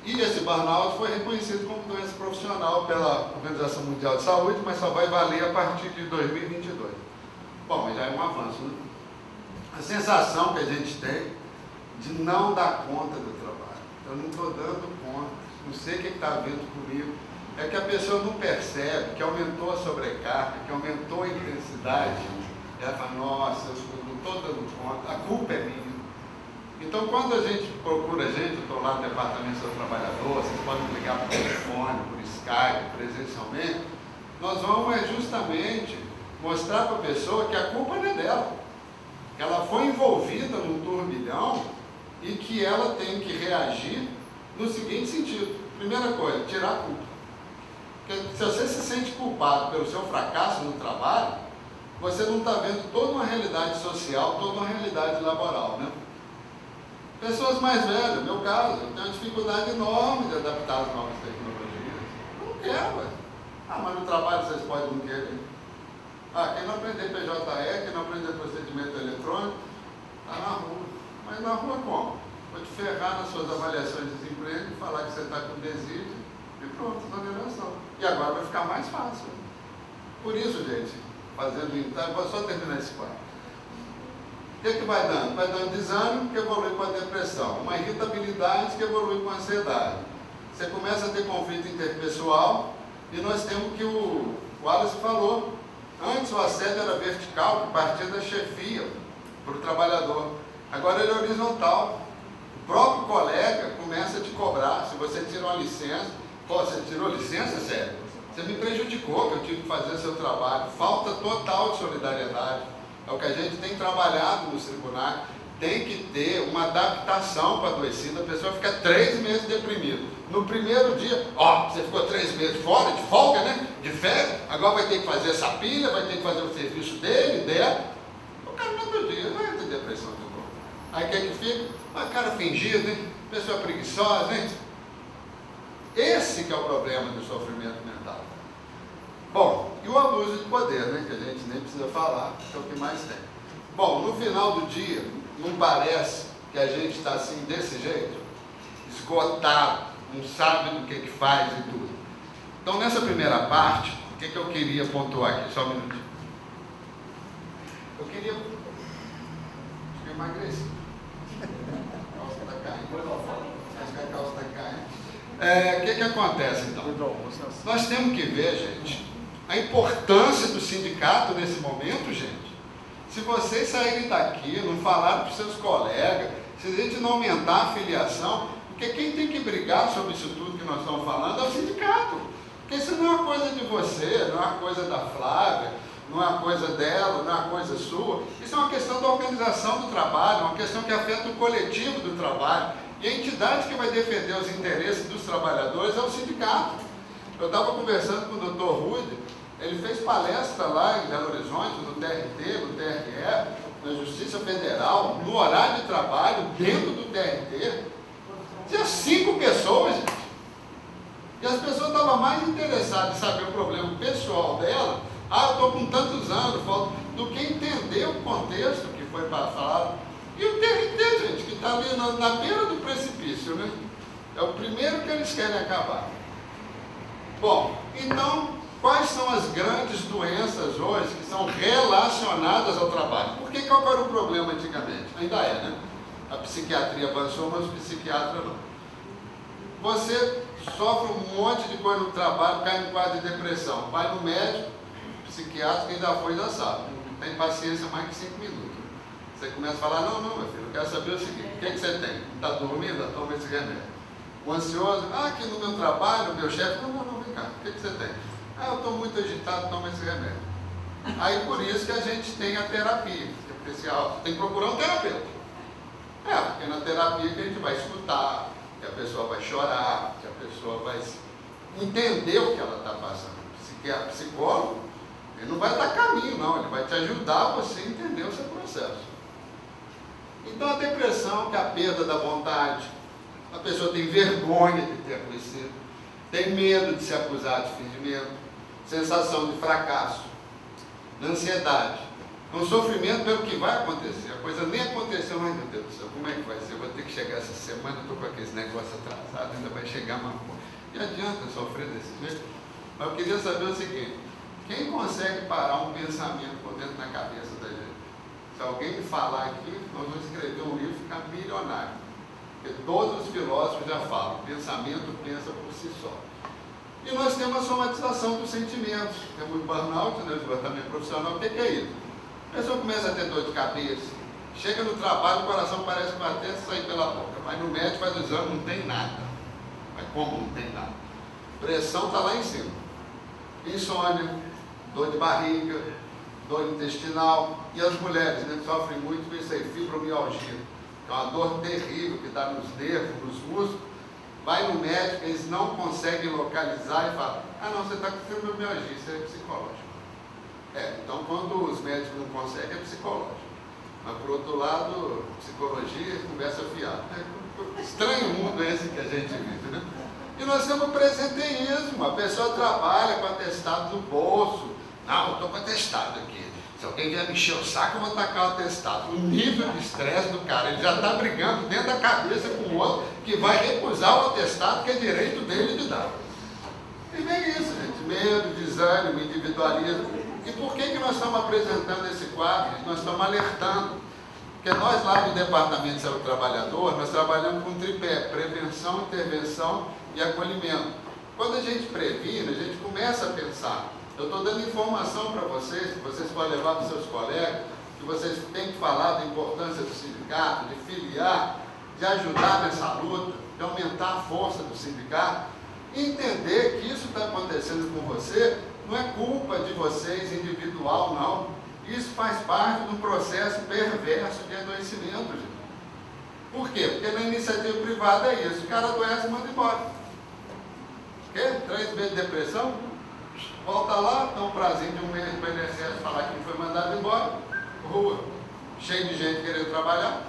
E esse burnout foi reconhecido como doença profissional pela Organização Mundial de Saúde, mas só vai valer a partir de 2022. Bom, mas já é um avanço, né? A sensação que a gente tem de não dar conta do trabalho. Eu não estou dando conta, não sei o que está vindo comigo. É que a pessoa não percebe que aumentou a sobrecarga, que aumentou a intensidade. Ela fala, nossa, eu não estou dando conta, a culpa é minha. Então, quando a gente procura a gente, eu estou lá no Departamento do Trabalhador, vocês podem ligar por telefone, por Skype, presencialmente, nós vamos justamente mostrar para a pessoa que a culpa não é dela, que ela foi envolvida num turbilhão e que ela tem que reagir no seguinte sentido. Primeira coisa, tirar a culpa. Porque se você se sente culpado pelo seu fracasso no trabalho, você não está vendo toda uma realidade social, toda uma realidade laboral, né? Pessoas mais velhas, no meu caso, eu tenho uma dificuldade enorme de adaptar as novas tecnologias. Eu não quero, ué. Ah, mas no trabalho vocês podem não querer. Ah, quem não aprender PJE, quem não aprender procedimento eletrônico, Está na rua. Mas na rua como? Vou te ferrar nas suas avaliações de desemprego, falar que você está com desídio e pronto, exoneração. E agora vai ficar mais fácil. Por isso, gente, vou só terminar esse quadro. O que vai dando? Vai dando desânimo, que evolui com a depressão. Uma irritabilidade que evolui com a ansiedade. Você começa a ter conflito interpessoal e nós temos que o Wallace falou. Antes o assédio era vertical, que partia da chefia para o trabalhador. Agora ele é horizontal. O próprio colega começa a te cobrar. Se você tira uma licença, você tirou licença, sério? Você me prejudicou, que eu tive que fazer seu trabalho. Falta total de solidariedade. É o que a gente tem trabalhado nos tribunais. Tem que ter uma adaptação para a adoecida. A pessoa fica 3 meses deprimida. No primeiro dia, você ficou 3 meses fora, de folga, né? De férias. Agora vai ter que fazer essa pilha, vai ter que fazer o serviço dela. O cara no outro dia vai ter depressão de novo. Aí o que é que fica? Uma cara fingida, hein? Pessoa preguiçosa, hein? Esse que é o problema do sofrimento mental. Bom, e o abuso de poder, né? Que a gente nem precisa falar, que é o que mais tem. Bom, no final do dia, não parece que a gente está assim, desse jeito? Esgotado, não sabe do que faz e tudo. Então, nessa primeira parte, o que eu queria pontuar aqui? Só um minutinho. Eu queria... Acho que eu emagreci. A calça está caindo. Acho que a calça está caindo. O que acontece, então? Nós temos que ver, gente, a importância do sindicato nesse momento, gente. Se vocês saírem daqui, não falarem para os seus colegas, se a gente não aumentar a filiação, porque quem tem que brigar sobre isso tudo que nós estamos falando é o sindicato. Porque isso não é uma coisa de você, não é uma coisa da Flávia, não é uma coisa dela, não é uma coisa sua. Isso é uma questão da organização do trabalho, uma questão que afeta o coletivo do trabalho. E a entidade que vai defender os interesses dos trabalhadores é o sindicato. Eu estava conversando com o Dr. Rude, ele fez palestra lá em Belo Horizonte, no TRT, no TRE, na Justiça Federal, no horário de trabalho, dentro do TRT. Tinha 5 pessoas, gente. E as pessoas estavam mais interessadas em saber o problema pessoal dela. Eu estou com tantos anos, do que entender o contexto que foi falado. E o TRT, gente, que está ali na beira do precipício, né? É o primeiro que eles querem acabar. Bom, então, quais são as grandes doenças hoje que são relacionadas ao trabalho? Porque qual era o problema antigamente? Ainda é, né? A psiquiatria avançou, mas o psiquiatra não. Você sofre um monte de coisa no trabalho, cai no quadro de depressão. Vai no médico, psiquiatra, quem já foi já sabe. Não tem paciência mais que 5 minutos. Você começa a falar, não, meu filho, eu quero saber o seguinte, o que é que você tem? Está dormindo? Toma esse remédio. O ansioso, aqui no meu trabalho, o meu chefe, não, vem cá, o que é que você tem? Eu estou muito agitado, toma esse remédio. Aí por isso que a gente tem a terapia, tem que procurar um terapeuta. Porque na terapia que a gente vai escutar, que a pessoa vai chorar, que a pessoa vai entender o que ela está passando. Psicólogo, ele não vai dar caminho, não, ele vai te ajudar a você entender o seu processo. Então a depressão, que é a perda da vontade, a pessoa tem vergonha de ter adoecido, tem medo de ser acusado de fingimento, sensação de fracasso, ansiedade, um sofrimento pelo que vai acontecer. A coisa nem aconteceu, mas meu Deus do céu, como é que vai ser? Eu vou ter que chegar essa semana, eu estou com aqueles negócios atrasados, ainda vai chegar uma coisa. E adianta sofrer desse jeito? Mas eu queria saber o seguinte, quem consegue parar um pensamento por dentro da cabeça da gente? Se alguém me falar aqui, nós vamos escrever um livro e ficar milionário. Porque todos os filósofos já falam, o pensamento pensa por si só. E nós temos a somatização dos sentimentos. Temos o burnout, né, o esgotamento profissional. O que é isso? A pessoa começa a ter dor de cabeça, chega no trabalho, o coração parece que vai até sair pela boca. Mas no médico faz o exame, não tem nada. Mas como não tem nada? Pressão está lá em cima. Insônia, dor de barriga, dor intestinal. E as mulheres, né, sofrem muito com isso aí, fibromialgia. Que é uma dor terrível que dá nos nervos, nos músculos. Vai no médico, eles não conseguem localizar e falam, não, você está com fibromialgia, isso é psicológico. Então quando os médicos não conseguem, é psicológico. Mas por outro lado, psicologia, conversa fiada. Estranho mundo esse que a gente vive, né? E nós temos o presenteísmo, a pessoa trabalha com atestado no bolso. Não, eu estou com atestado aqui. Se alguém vier me encher o saco, eu vou tacar o atestado. O nível de estresse do cara, ele já está brigando dentro da cabeça com o outro que vai recusar o atestado que é direito dele de dar. E vem isso, gente, medo, desânimo, individualismo. E por que nós estamos apresentando esse quadro? Nós estamos alertando. Porque nós lá no Departamento de Saúde do Trabalhador, nós trabalhamos com tripé, prevenção, intervenção e acolhimento. Quando a gente previne, a gente começa a pensar. Eu estou dando informação para vocês, que vocês podem levar para os seus colegas, que vocês têm que falar da importância do sindicato, de filiar, de ajudar nessa luta, de aumentar a força do sindicato, e entender que isso está acontecendo com você, não é culpa de vocês individual, não. Isso faz parte do processo perverso de adoecimento, gente. Por quê? Porque na iniciativa privada é isso. O cara adoece e manda embora. Quê? 3 meses de depressão? Volta lá, dá um prazinho de 1 mês para o INSS falar que não foi mandado embora. Rua, cheio de gente querendo trabalhar.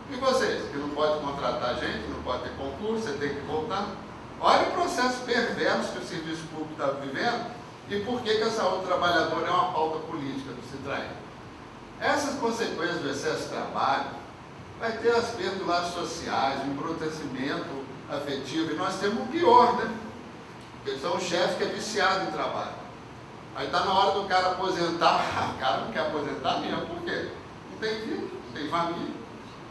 E vocês, que não podem contratar gente, não pode ter concurso, você tem que voltar. Olha o processo perverso que o serviço público está vivendo. E por que a saúde do trabalhador é uma pauta política do CITRAE? Essas consequências do excesso de trabalho vai ter aspectos lá sociais, um embrutecimento afetivo, e nós temos o pior, né? Porque são os chefes que é viciado em trabalho. Aí está na hora do cara aposentar, o cara não quer aposentar mesmo, por quê? Não tem filho, não tem família.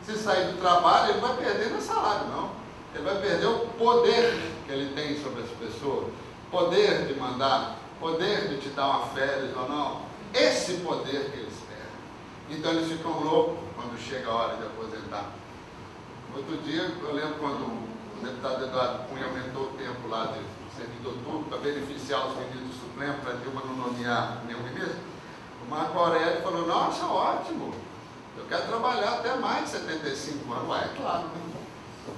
Se sair do trabalho, ele vai perder no salário, não. Ele vai perder o poder que ele tem sobre as pessoas, poder de mandar, poder de te dar uma férias ou não, esse poder que eles perdem. Então eles ficam loucos quando chega a hora de aposentar. Outro dia, eu lembro quando o deputado Eduardo Cunha aumentou o tempo lá de servidor público para beneficiar os ministros suplentes, para Dilma não nomear nenhum ministro, o Marco Aurélio falou, nossa, ótimo, eu quero trabalhar até mais de 75 anos. Ué, é claro, né?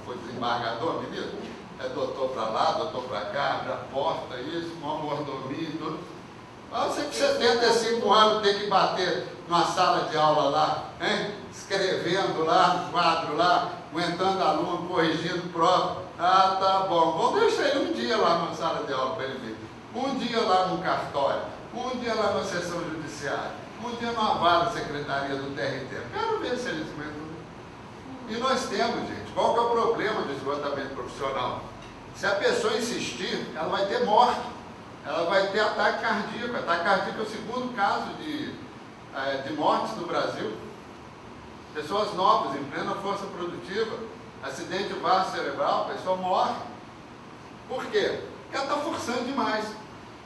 Foi desembargador, ministro? É doutor para lá, doutor para cá, abre a porta, isso, uma mordomia e tudo. Ah, você com 75 anos tem que bater numa sala de aula lá, hein? Escrevendo lá, no quadro lá, aguentando aluno, corrigindo prova. Ah, tá bom, vamos deixar ele um dia lá na sala de aula para ele ver. Um dia lá no cartório, um dia lá na sessão judiciária, um dia numa vara secretaria do TRT. Quero ver se eles aguentam. E nós temos, gente, qual que é o problema do esgotamento profissional? Se a pessoa insistir, ela vai ter morte, ela vai ter ataque cardíaco. Ataque cardíaco é o segundo caso de mortes no Brasil. Pessoas novas, em plena força produtiva, acidente vasculocerebral, a pessoa morre. Por quê? Porque ela está forçando demais.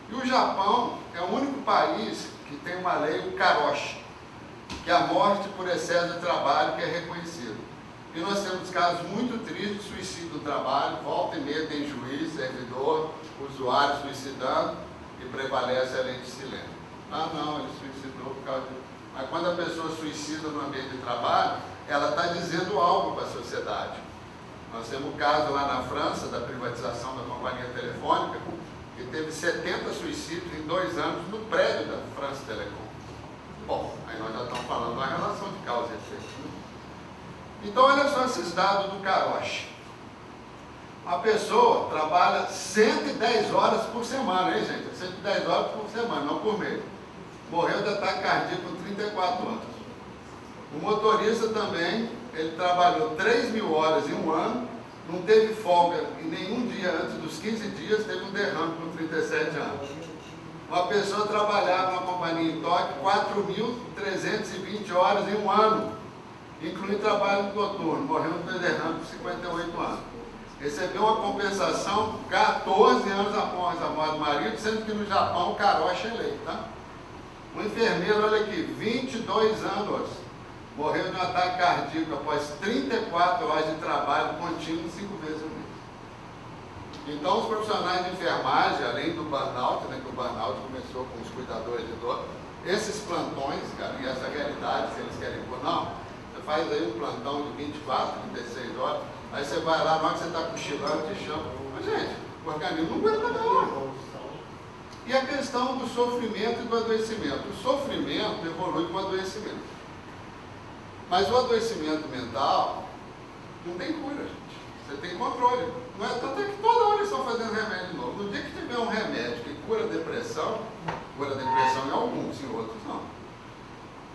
E o Japão é o único país que tem uma lei, o karoshi, que é a morte por excesso de trabalho, que é reconhecido. E nós temos casos muito tristes de suicídio do trabalho, volta e meia tem juiz, servidor, usuário suicidando, e prevalece a lei de silêncio. Ah não, ele suicidou por causa de... Mas quando a pessoa suicida no ambiente de trabalho, ela está dizendo algo para a sociedade. Nós temos um caso lá na França, da privatização da companhia telefônica, que teve 70 suicídios em 2 anos no prédio da France Telecom. Bom, aí nós já estamos falando de uma relação de causa e efeito, né? Então, olha só esses dados do karoshi. A pessoa trabalha 110 horas por semana, hein, gente? 110 horas por semana, não por mês. Morreu de ataque cardíaco com 34 anos. O motorista também, ele trabalhou 3.000 horas em um ano, não teve folga em nenhum dia antes dos 15 dias, teve um derrame com 37 anos. Uma pessoa trabalhava na companhia em Tóquio 4.320 horas em um ano, incluindo trabalho noturno, morreu de derrame com 58 anos. Recebeu uma compensação 14 anos após a morte do marido, sendo que no Japão o karoshi é lei, tá? Um enfermeiro, olha aqui, 22 anos, morreu de um ataque cardíaco após 34 horas de trabalho contínuo 5 vezes no mês. Então, os profissionais de enfermagem, além do burnout, né, que o burnout começou com os cuidadores de dor, esses plantões, cara, e essa realidade, se eles querem pôr, não, você faz aí um plantão de 24, 36 horas, aí você vai lá, na hora que você está cochilando, te chama. Mas, gente, o organismo não aguenta não. E a questão do sofrimento e do adoecimento. O sofrimento evolui com o adoecimento. Mas o adoecimento mental não tem cura, gente. Você tem controle. Não é tanto que toda hora eles estão fazendo remédio novo. No dia que tiver um remédio que cura a depressão em alguns, em outros não.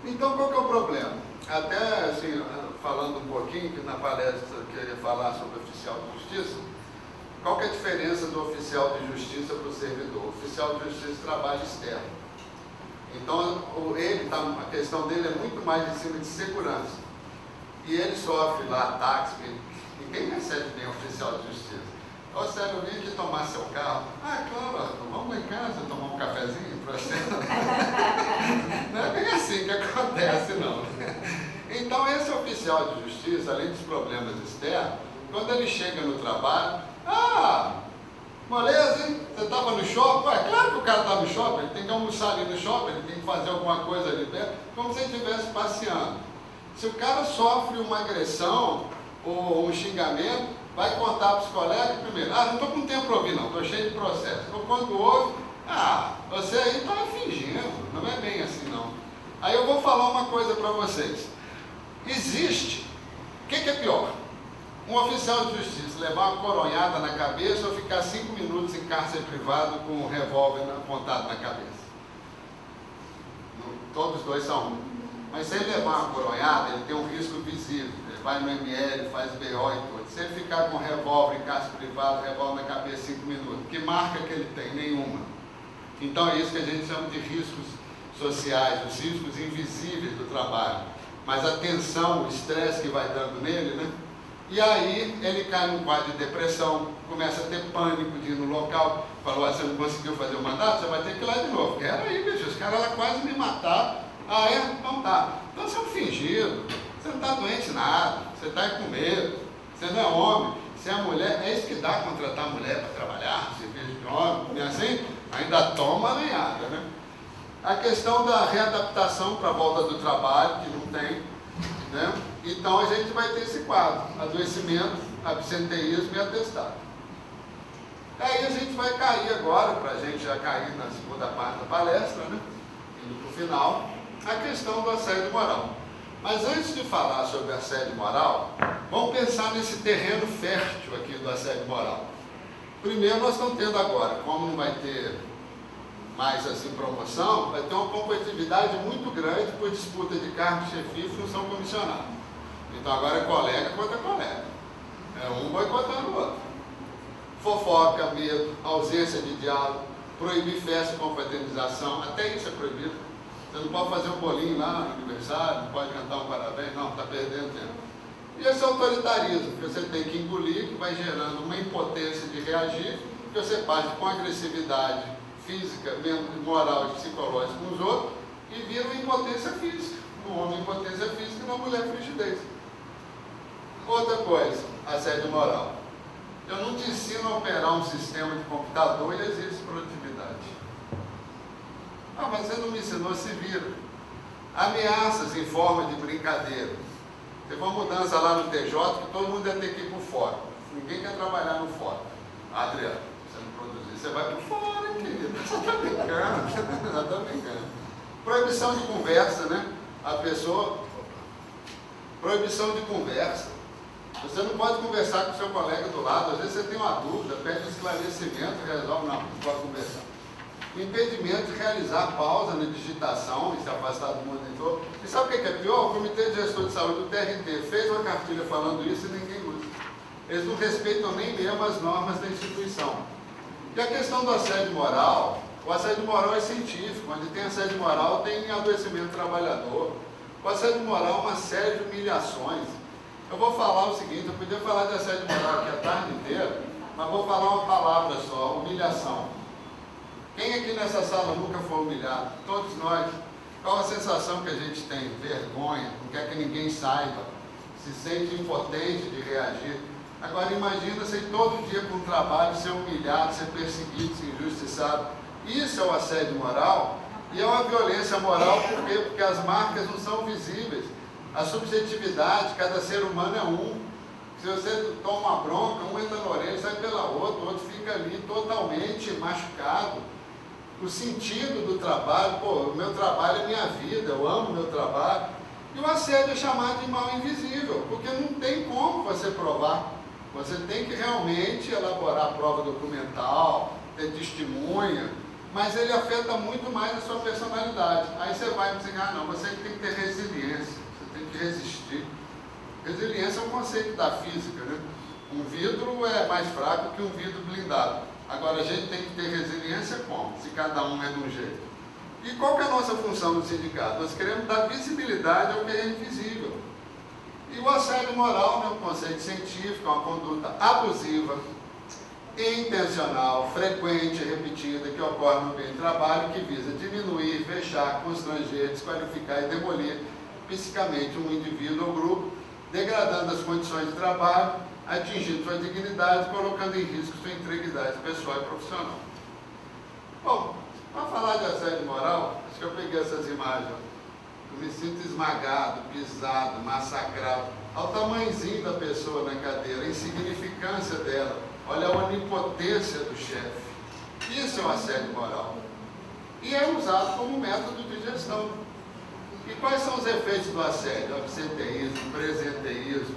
Então, qual que é o problema? Até, assim, falando um pouquinho, que na palestra que eu ia falar sobre oficial de justiça, qual que é a diferença do oficial de justiça para o servidor? O oficial de justiça trabalha externo. Então, a questão dele é muito mais em cima de segurança. E ele sofre lá ataques, ninguém recebe bem oficial de justiça. Ô, Sérgio, eu vim aqui tomar seu carro. Ah, claro, Arthur, vamos lá em casa tomar um cafezinho para você. Não é bem assim que acontece, não. Então, esse oficial de justiça, além dos problemas externos, quando ele chega no trabalho, moleza, hein? Você estava no shopping? Ué, claro que o cara está no shopping, ele tem que almoçar ali no shopping, ele tem que fazer alguma coisa ali perto, como se ele estivesse passeando. Se o cara sofre uma agressão ou um xingamento, vai contar para os colegas primeiro, não estou com tempo para ouvir não, estou cheio de processo. Então quando ouve, você aí está fingindo, não é bem assim não. Aí eu vou falar uma coisa para vocês. Existe, o que é pior? Um oficial de justiça levar uma coronhada na cabeça ou ficar 5 minutos em cárcere privado com um revólver apontado na cabeça? Todos os dois são um. Mas se ele levar uma coronhada, ele tem um risco visível. Ele vai no ML, faz BO e tudo. Se ele ficar com um revólver em cárcere privado, revólver na cabeça 5 minutos, que marca que ele tem? Nenhuma. Então é isso que a gente chama de riscos sociais, os riscos invisíveis do trabalho. Mas a tensão, o estresse que vai dando nele, né? E aí ele cai num quadro de depressão, começa a ter pânico de ir no local, falou, você não conseguiu fazer o mandato, você vai ter que ir lá de novo. Era aí, bicho, os caras lá quase me mataram. Então tá. Então você é um fingido, você não está doente nada, você está com medo, você não é homem, você é mulher, é isso que dá contratar mulher para trabalhar, serviço de homem, não é assim? Ainda toma alinhada, né? A questão da readaptação para a volta do trabalho, que não tem, né? Então a gente vai ter esse quadro, adoecimento, absenteísmo e atestado. Aí a gente vai cair agora, para a gente já cair na segunda parte da palestra, né? Indo para o final, a questão do assédio moral. Mas antes de falar sobre assédio moral, vamos pensar nesse terreno fértil aqui do assédio moral. Primeiro, nós estamos tendo agora, como não vai ter mais assim promoção, vai ter uma competitividade muito grande por disputa de cargo, chefia e função comissionada. Então agora é colega contra colega. É um boicotando o outro. Fofoca, medo, ausência de diálogo, proibir festa com fraternização, até isso é proibido. Você não pode fazer um bolinho lá no aniversário, não pode cantar um parabéns, não, está perdendo tempo. E esse autoritarismo, que você tem que engolir, que vai gerando uma impotência de reagir, que você parte com agressividade física, moral e psicológica com os outros, e vira uma impotência física. No homem, impotência física, e na mulher, frigidez. Outra coisa, assédio moral. Eu não te ensino a operar um sistema de computador e existe produtividade. Mas você não me ensinou, se vira. Ameaças em forma de brincadeira. Teve uma mudança lá no TJ que todo mundo ia ter que ir para o fórum. Ninguém quer trabalhar no fórum. Adriano, você não produzir, você vai para o fórum, querido. Você está brincando. Você está brincando. Proibição de conversa, né? A pessoa... Proibição de conversa. Você não pode conversar com o seu colega do lado. Às vezes você tem uma dúvida, pede esclarecimento, resolve, não pode conversar. Impedimento de realizar pausa na digitação e se afastar do monitor. E sabe o que é pior? O Comitê de Gestor de Saúde do TRT fez uma cartilha falando isso e ninguém usa. Eles não respeitam nem mesmo as normas da instituição. E a questão do assédio moral, o assédio moral é científico. Onde tem assédio moral, tem adoecimento do trabalhador. O assédio moral é uma série de humilhações. Eu vou falar o seguinte, eu podia falar de assédio moral aqui a tarde inteira, mas vou falar uma palavra só, humilhação. Quem aqui nessa sala nunca foi humilhado? Todos nós. Qual a sensação que a gente tem? Vergonha, não quer que ninguém saiba, se sente impotente de reagir. Agora imagina você ir todo dia para um trabalho, ser humilhado, ser perseguido, ser injustiçado. Isso é o assédio moral e é uma violência moral, por quê? Porque as marcas não são visíveis. A subjetividade, cada ser humano é um. Se você toma uma bronca, um entra na orelha, sai pela outra, o outro fica ali totalmente machucado. O sentido do trabalho, o meu trabalho é minha vida, eu amo o meu trabalho. E o assédio é chamado de mal invisível, porque não tem como você provar. Você tem que realmente elaborar prova documental, ter testemunha, mas ele afeta muito mais a sua personalidade. Aí você vai dizer, não, você tem que ter resiliência, você tem que resistir. Resiliência é um conceito da física, né? Um vidro é mais fraco que um vidro blindado. Agora, a gente tem que ter resiliência como? Se cada um é de um jeito. E qual que é a nossa função no sindicato? Nós queremos dar visibilidade ao que é invisível. E o assédio moral é um conceito científico, é uma conduta abusiva, intencional, frequente e repetida que ocorre no meio de trabalho, que visa diminuir, fechar, constranger, desqualificar e demolir psicamente um indivíduo ou grupo, degradando as condições de trabalho, atingindo sua dignidade, colocando em risco sua integridade pessoal e profissional. Bom, para falar de assédio moral, acho que eu peguei essas imagens. Eu me sinto esmagado, pisado, massacrado. Olha o tamanhozinho da pessoa na cadeira, a insignificância dela. Olha a onipotência do chefe. Isso é um assédio moral. E é usado como método de gestão. E quais são os efeitos do assédio? Absenteísmo, presenteísmo,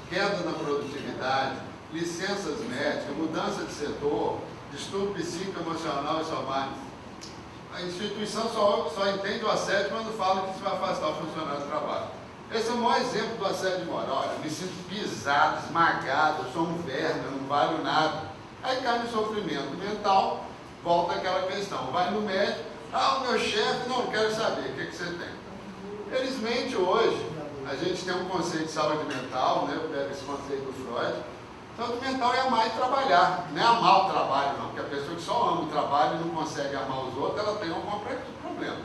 queda na produtividade, licenças médicas, mudança de setor, distúrbio psicoemocional e somático. A instituição só entende o assédio quando fala que isso vai afastar o funcionário do trabalho. Esse é o maior exemplo do assédio moral. Olha, me sinto pisado, esmagado, sou um verme, não valho nada. Aí cai no sofrimento mental, volta aquela questão. Vai no médico, o meu chefe, não quero saber, o que você tem? Felizmente hoje, a gente tem um conceito de saúde mental, né? Eu pego esse conceito do Freud. Saúde mental é amar e trabalhar, não é amar o trabalho não, porque a pessoa que só ama o trabalho e não consegue amar os outros, ela tem algum problema.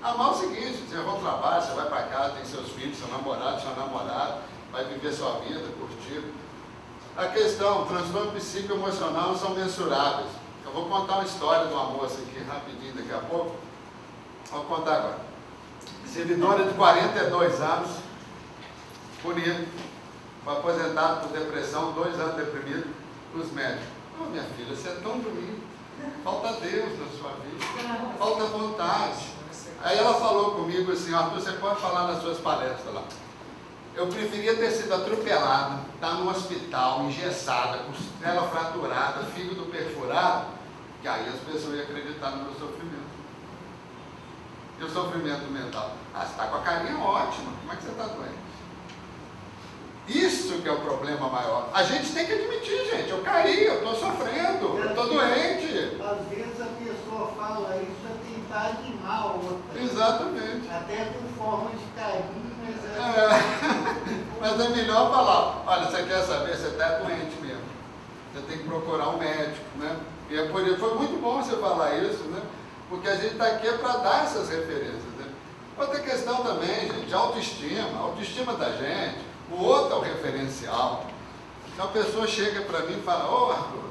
Amar é o seguinte, você vai ao trabalho, você vai para casa, tem seus filhos, seu namorado, vai viver sua vida, curtir. A questão, transtorno psicoemocional não são mensuráveis. Eu vou contar uma história de uma moça aqui rapidinho daqui a pouco. Vou contar agora. Servidora de 42 anos, bonita, foi aposentado por depressão, 2 anos deprimido, os médicos. Minha filha, você é tão bonita, falta Deus na sua vida, falta vontade. Aí ela falou comigo assim, Arthur, você pode falar nas suas palestras lá. Eu preferia ter sido atropelada, estar no hospital, engessada, costela fraturada, fígado perfurado, que aí as pessoas iam acreditar no meu sofrimento. E o sofrimento mental? Você está com a carinha ótima, como é que você está doente? Isso que é o problema maior. A gente tem que admitir, gente, eu caí, eu estou sofrendo, eu estou doente. Às vezes a pessoa fala isso para tentar animar a outra. Exatamente. Até com forma de carinho, mas é melhor falar, olha, você quer saber, você está doente mesmo. Você tem que procurar um médico, né? E é por isso, foi muito bom você falar isso, né? Porque a gente está aqui para dar essas referências, né? Outra questão também, gente, a autoestima da gente. O outro é o referencial. Então a pessoa chega para mim e fala, Arthur,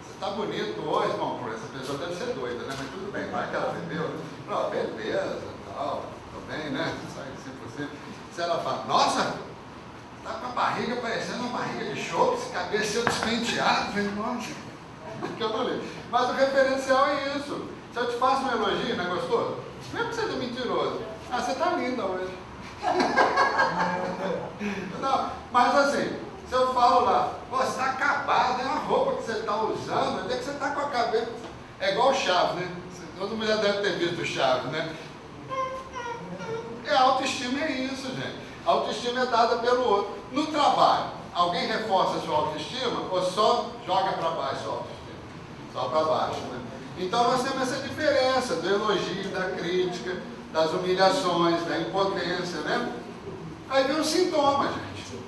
você está bonito hoje. Bom, essa pessoa deve ser doida, né? Mas tudo bem, vai que ela bebeu. Não, beleza, tal, tô bem, né? Sai 100%. Se ela fala, nossa, está com a barriga parecendo uma barriga de chope, esse cabelo despenteado, vem, nossa, que eu não li. Mas o referencial é isso. Se eu te faço um elogio, não é gostoso? Mesmo que seja mentiroso. Você está linda hoje. Não, mas assim, se eu falo lá, você está acabado, é uma roupa que você está usando, onde é que você está com a cabeça? É igual o Chaves, né? Todo mundo já deve ter visto o Chaves, né? A autoestima é isso, gente. A autoestima é dada pelo outro. No trabalho, alguém reforça a sua autoestima ou só joga para baixo a sua autoestima? Só para baixo, né? Então nós temos essa diferença do elogio, da crítica, das humilhações, da impotência, né? Aí vem o sintoma, gente.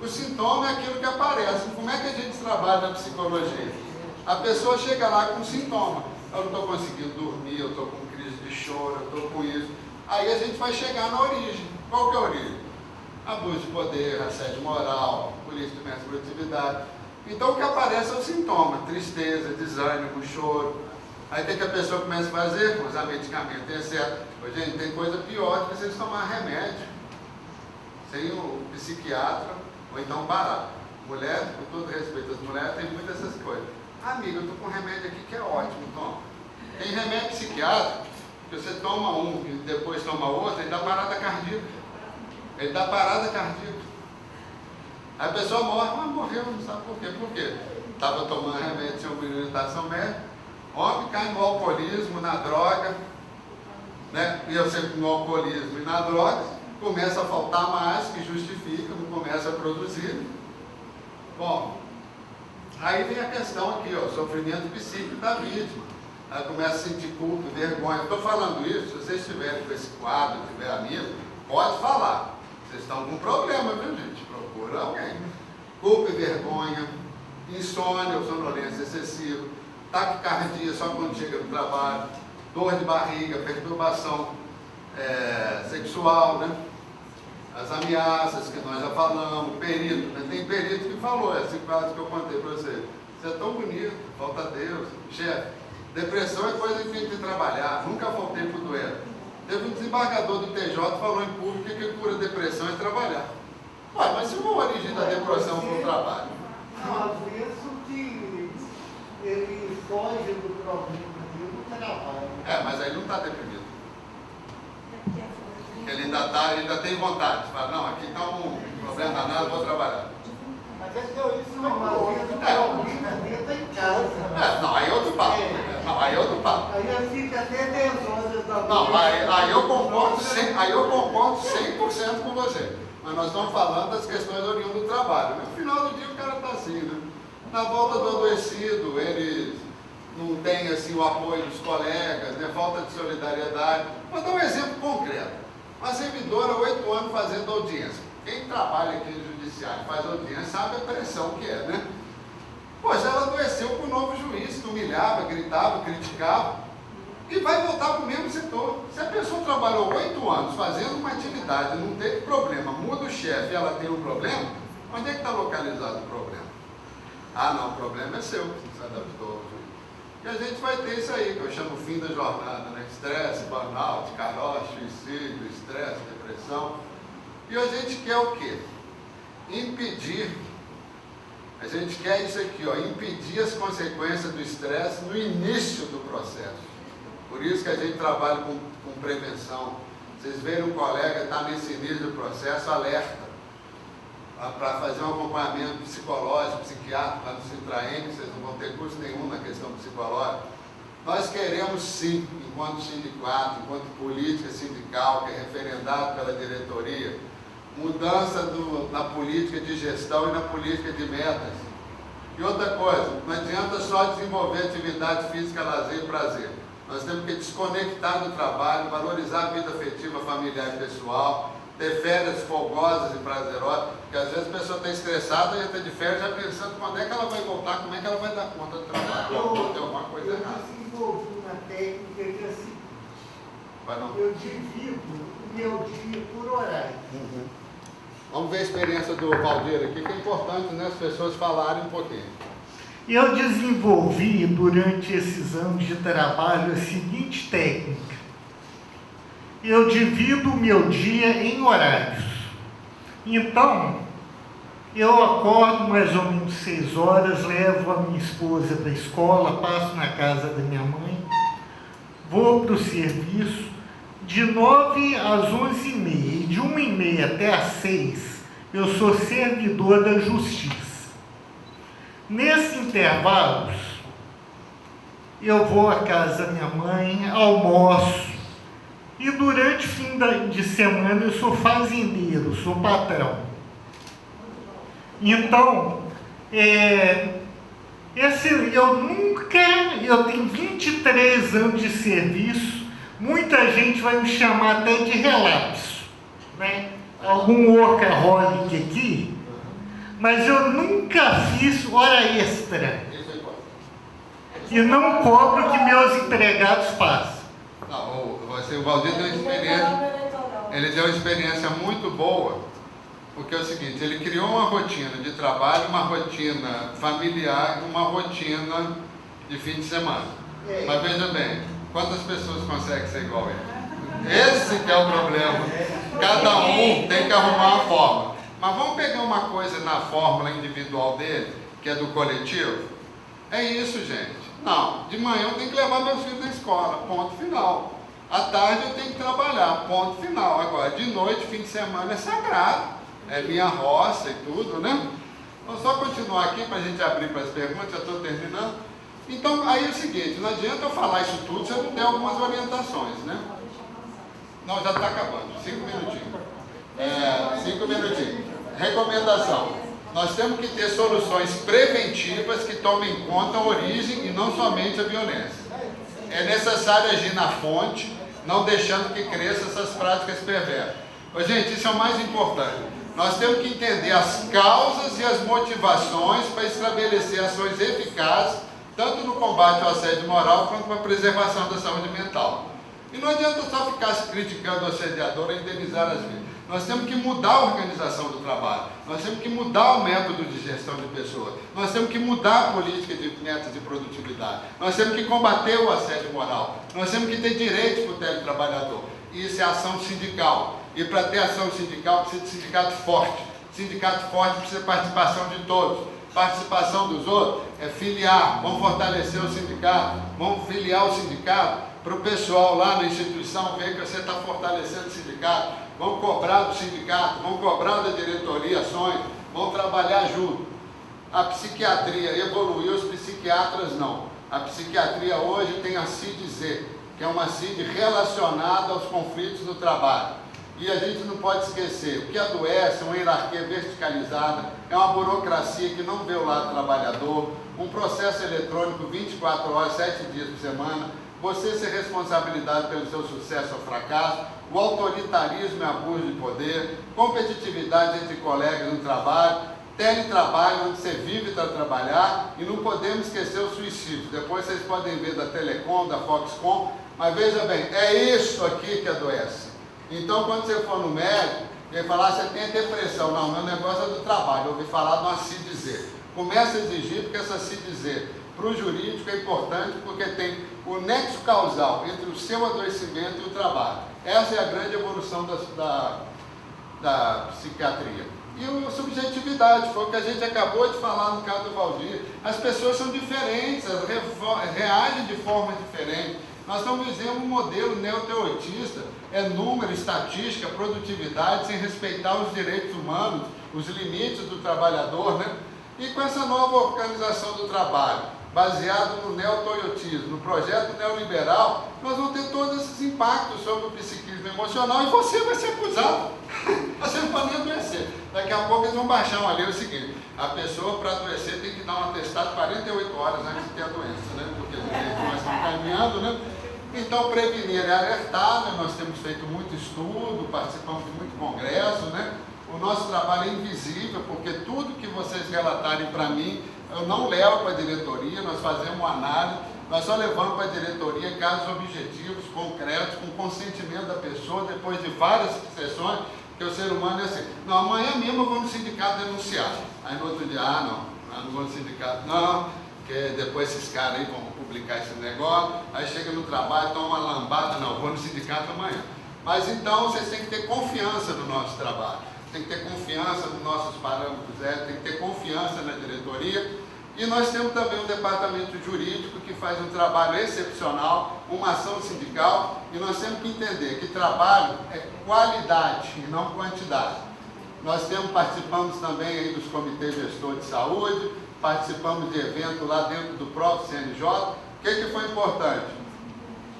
O sintoma é aquilo que aparece. Como é que a gente trabalha na psicologia? A pessoa chega lá com sintoma. Eu não estou conseguindo dormir, eu estou com crise de choro, eu estou com isso. Aí a gente vai chegar na origem. Qual que é a origem? Abuso de poder, assédio moral, política de média produtividade. Então o que aparece é o sintoma. Tristeza, desânimo, choro. Aí o que a pessoa começa a fazer? Usar medicamento, etc. Gente, tem coisa pior do que vocês tomar remédio. Sem o psiquiatra, ou então parar. Mulher, com todo respeito às mulheres, tem muitas dessas coisas. Amiga, eu estou com um remédio aqui que é ótimo, toma. Tem remédio psiquiátrico, que você toma um e depois toma outro, ele dá parada cardíaca. Ele dá parada cardíaca. Aí a pessoa morre, mas morreu, não sabe por quê. Por quê? Estava tomando remédio sem orientação médica. Homem cai no alcoolismo, na droga, né? E eu sempre no alcoolismo e na droga, começa a faltar mais, que justifica, não começa a produzir. Bom, aí vem a questão aqui, ó, sofrimento psíquico da vítima. Ela começa a sentir culpa, vergonha. Estou falando isso, se vocês estiverem com esse quadro, tiver amigo, pode falar. Vocês estão com problema, viu, gente? Procura alguém. Culpa e vergonha, insônia ou sonolência excessiva, taquicardia só quando chega no trabalho, dor de barriga, perturbação sexual, né? As ameaças que nós já falamos, perito, né? Tem perito que falou, esse quadro que eu contei para você. Você é tão bonito, falta Deus, chefe. Depressão é coisa que tem que trabalhar, nunca faltei para o duelo. Teve um desembargador do TJ que falou em público que cura depressão é trabalhar. Ué, mas se uma origem da depressão for o trabalho? Às vezes que ele foge do problema do trabalho. Mas aí não está deprimido. Ele ainda tem vontade. Fala, não, aqui está um problema danado, vou trabalhar. Mas é que isso não é uma vida está em casa. Não, aí é outro papo. Não, aí é outro papo. Aí fica até 10 horas da Não, noite. aí eu concordo 100% com você. Mas nós estamos falando das questões oriundas do trabalho. No final do dia o cara está assim, né? Na volta do adoecido, ele não tem assim, o apoio dos colegas, né? Falta de solidariedade. Vou dar um exemplo concreto. Uma servidora, 8 anos fazendo audiência. Quem trabalha aqui no judiciário faz audiência sabe a pressão que é, né? Pois ela adoeceu com o novo juiz, que humilhava, gritava, criticava, e vai voltar para o mesmo setor. Se a pessoa trabalhou 8 anos fazendo uma atividade, não teve problema, muda o chefe e ela tem um problema, onde é que está localizado o problema? Ah, não, o problema é seu, você se adaptou ao juiz. E a gente vai ter isso aí, que eu chamo o fim da jornada, né? Estresse, burnout, caroço, suicídio, estresse, depressão. E a gente quer o quê? Impedir. A gente quer isso aqui, ó, impedir as consequências do estresse no início do processo. Por isso que a gente trabalha com prevenção. Vocês verem um colega está nesse início do processo, alerta. Para fazer um acompanhamento psicológico, psiquiátrico, lá no Citraem, vocês não vão ter curso nenhum na questão psicológica. Nós queremos sim, enquanto sindicato, enquanto política sindical, que é referendado pela diretoria, mudança na política de gestão e na política de metas. E outra coisa, não adianta só desenvolver atividade física, lazer e prazer. Nós temos que desconectar do trabalho, valorizar a vida afetiva, familiar e pessoal, ter férias folgosas e prazerosas, porque às vezes a pessoa está estressada e está de férias já pensando quando é que ela vai voltar, como é que ela vai dar conta do trabalho. Tem alguma coisa errada. Eu desenvolvi uma técnica que é assim, Vai não? eu divido o meu dia por horário. Vamos ver a experiência do Valdir aqui, que é importante, né, as pessoas falarem um pouquinho. Eu desenvolvi durante esses anos de trabalho a seguinte técnica. Eu divido o meu dia em horários. Então, eu acordo mais ou menos 6 horas, levo a minha esposa para a escola, passo na casa da minha mãe, vou para o serviço, de 9 às 11h30, e de 1h30 até às 6, eu sou servidor da justiça. Nesses intervalos, eu vou à casa da minha mãe, almoço, e durante o fim de semana eu sou fazendeiro, sou patrão. Então, eu tenho 23 anos de serviço, muita gente vai me chamar até de relapso, né? Algum workaholic aqui, mas eu nunca fiz hora extra e não cobro o que meus empregados façam. Não, o Valdir deu uma experiência, ele deu uma experiência muito boa, porque é o seguinte, ele criou uma rotina de trabalho, uma rotina familiar, uma rotina de fim de semana. Mas veja bem, quantas pessoas conseguem ser igual a ele? Esse que é o problema. Cada um tem que arrumar uma forma. Mas vamos pegar uma coisa na fórmula individual dele, que é do coletivo? É isso, gente. Não, de manhã eu tenho que levar meus filhos na escola, ponto final. À tarde eu tenho que trabalhar, ponto final. Agora, de noite, fim de semana é sagrado. É minha roça e tudo, né? Vamos só continuar aqui para a gente abrir para as perguntas, já estou terminando. Então, aí é o seguinte, não adianta eu falar isso tudo se eu não der algumas orientações, né? Não, já está acabando, 5 minutinhos. 5 minutinhos. Recomendação. Nós temos que ter soluções preventivas que tomem em conta a origem e não somente a violência. É necessário agir na fonte, não deixando que cresçam essas práticas perversas. Mas, gente, isso é o mais importante. Nós temos que entender as causas e as motivações para estabelecer ações eficazes, tanto no combate ao assédio moral quanto para a preservação da saúde mental. E não adianta só ficar criticando o assediador e indenizar as vítimas. Nós temos que mudar a organização do trabalho, nós temos que mudar o método de gestão de pessoas, nós temos que mudar a política de metas de produtividade, nós temos que combater o assédio moral, nós temos que ter direitos para o teletrabalhador. Isso é ação sindical. E para ter ação sindical precisa de sindicato forte. Sindicato forte precisa de participação de todos. Participação dos outros é filiar. Vamos fortalecer o sindicato, vamos filiar o sindicato para o pessoal lá na instituição ver que você está fortalecendo o sindicato. Vamos cobrar do sindicato, vamos cobrar da diretoria ações, vamos trabalhar junto. A psiquiatria evoluiu, os psiquiatras não. A psiquiatria hoje tem a CID-Z, que é uma CID relacionada aos conflitos do trabalho. E a gente não pode esquecer, o que adoece é uma hierarquia verticalizada, é uma burocracia que não vê o lado trabalhador, um processo eletrônico 24 horas, 7 dias por semana, você ser responsabilidade pelo seu sucesso ou fracasso, o autoritarismo e abuso de poder, competitividade entre colegas no trabalho, teletrabalho, onde você vive para trabalhar, e não podemos esquecer o suicídio. Depois vocês podem ver da Telecom, da Foxconn, mas veja bem, é isso aqui que adoece. Então, quando você for no médico, ele falar, você tem depressão. Não, meu negócio é do trabalho. Eu ouvi falar de uma CID-Z. Começa a exigir, porque essa CID-Z, para o jurídico, é importante, porque tem o nexo causal entre o seu adoecimento e o trabalho. Essa é a grande evolução da psiquiatria. E a subjetividade, foi o que a gente acabou de falar no caso do Valdir. As pessoas são diferentes, elas reagem de forma diferente. Nós estamos vivendo um modelo neoteoitista, é número, estatística, produtividade, sem respeitar os direitos humanos, os limites do trabalhador, né? E com essa nova organização do trabalho, baseado no neotoyotismo, no projeto neoliberal, nós vamos ter todos esses impactos sobre o psiquismo emocional e você vai ser acusado. Você não pode nem adoecer. Daqui a pouco eles vão baixar uma lei, é o seguinte, a pessoa para adoecer tem que dar um atestado 48 horas antes de ter a doença, né? Porque nós estamos caminhando, né? Então, prevenir é alertar, né? Nós temos feito muito estudo, participamos de muito congresso, né? O nosso trabalho é invisível, porque tudo que vocês relatarem para mim, eu não levo para a diretoria, nós fazemos uma análise, nós só levamos para a diretoria casos objetivos, concretos, com consentimento da pessoa, depois de várias sessões, que o ser humano é assim, não, amanhã mesmo eu vou no sindicato denunciar. Aí no outro dia, não vou no sindicato, não, porque depois esses caras aí vão publicar esse negócio, aí chega no trabalho, toma uma lambada, não, vou no sindicato amanhã. Mas então vocês têm que ter confiança no nosso trabalho, tem que ter confiança nos nossos parâmetros éticos, tem que ter confiança na diretoria. E nós temos também um departamento jurídico que faz um trabalho excepcional, uma ação sindical, e nós temos que entender que trabalho é qualidade e não quantidade. Nós participamos também aí dos comitês gestores de saúde, participamos de eventos lá dentro do próprio CNJ. O que foi importante?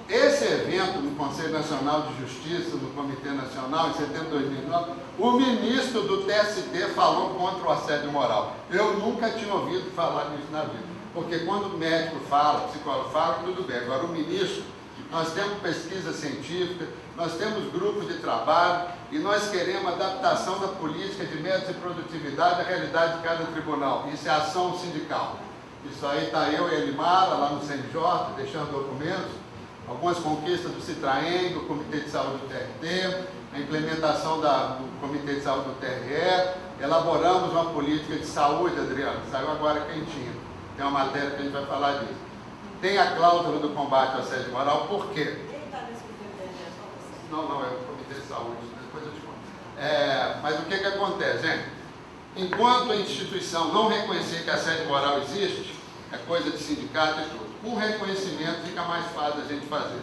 Esse evento no Conselho Nacional de Justiça, no Comitê Nacional, em setembro de 2009, o ministro do TST falou contra o assédio moral. Eu nunca tinha ouvido falar nisso na vida. Porque quando o médico fala, o psicólogo fala, tudo bem. Agora, o ministro, nós temos pesquisa científica, nós temos grupos de trabalho e nós queremos adaptação da política de metas de produtividade à realidade de cada tribunal. Isso é ação sindical. Isso aí está eu e a Elimara lá no CNJ, deixando documentos. Algumas conquistas do Citraem, do Comitê de Saúde do TRT, a implementação do Comitê de Saúde do TRE, elaboramos uma política de saúde, Adriano, saiu agora quentinha, tem uma matéria que a gente vai falar disso. Tem a cláusula do combate ao assédio moral, por quê? Quem está nesse comitê? Não, é o Comitê de Saúde, depois eu te conto. Mas o que acontece, gente? Enquanto a instituição não reconhecer que assédio moral existe, é coisa de sindicato e tudo. Com reconhecimento fica mais fácil a gente fazer.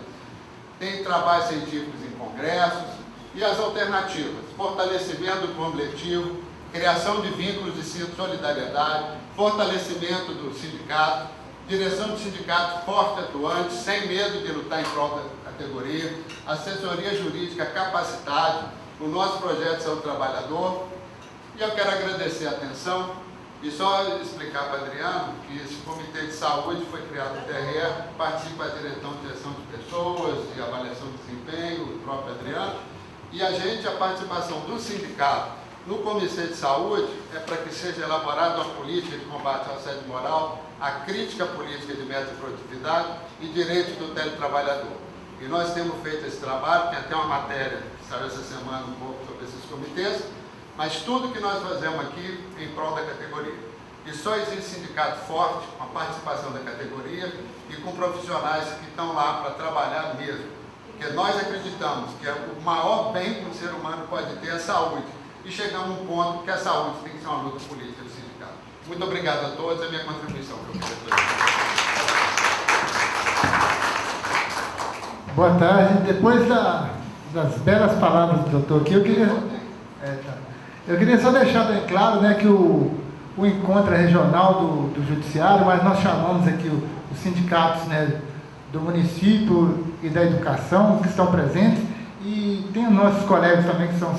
Tem trabalhos científicos em congressos e as alternativas. Fortalecimento do coletivo, criação de vínculos de solidariedade, fortalecimento do sindicato, direção de sindicato forte, atuante, sem medo de lutar em prol da categoria, assessoria jurídica capacitada, o nosso projeto Saúde Trabalhador. E eu quero agradecer a atenção e só explicar para o Adriano que esse Comitê de Saúde foi criado no TRE, participa da direção de pessoas, de avaliação de desempenho, o próprio Adriano, e a participação do sindicato no Comitê de Saúde é para que seja elaborada uma política de combate ao assédio moral, a crítica política de meta de produtividade e direitos do teletrabalhador. E nós temos feito esse trabalho, tem até uma matéria que saiu essa semana um pouco sobre esses comitês, mas tudo que nós fazemos aqui em prol da categoria. E só existe sindicato forte, com a participação da categoria e com profissionais que estão lá para trabalhar mesmo. Porque nós acreditamos que o maior bem que um ser humano pode ter é a saúde. E chegamos a um ponto que a saúde tem que ser uma luta política do sindicato. Muito obrigado a todos, é a minha contribuição que eu queria fazer. Boa tarde. Depois das belas palavras do doutor aqui, eu queria só deixar bem claro, né, que o encontro regional do Judiciário, mas nós chamamos aqui os sindicatos, né, do município e da educação que estão presentes, e tem os nossos colegas também que são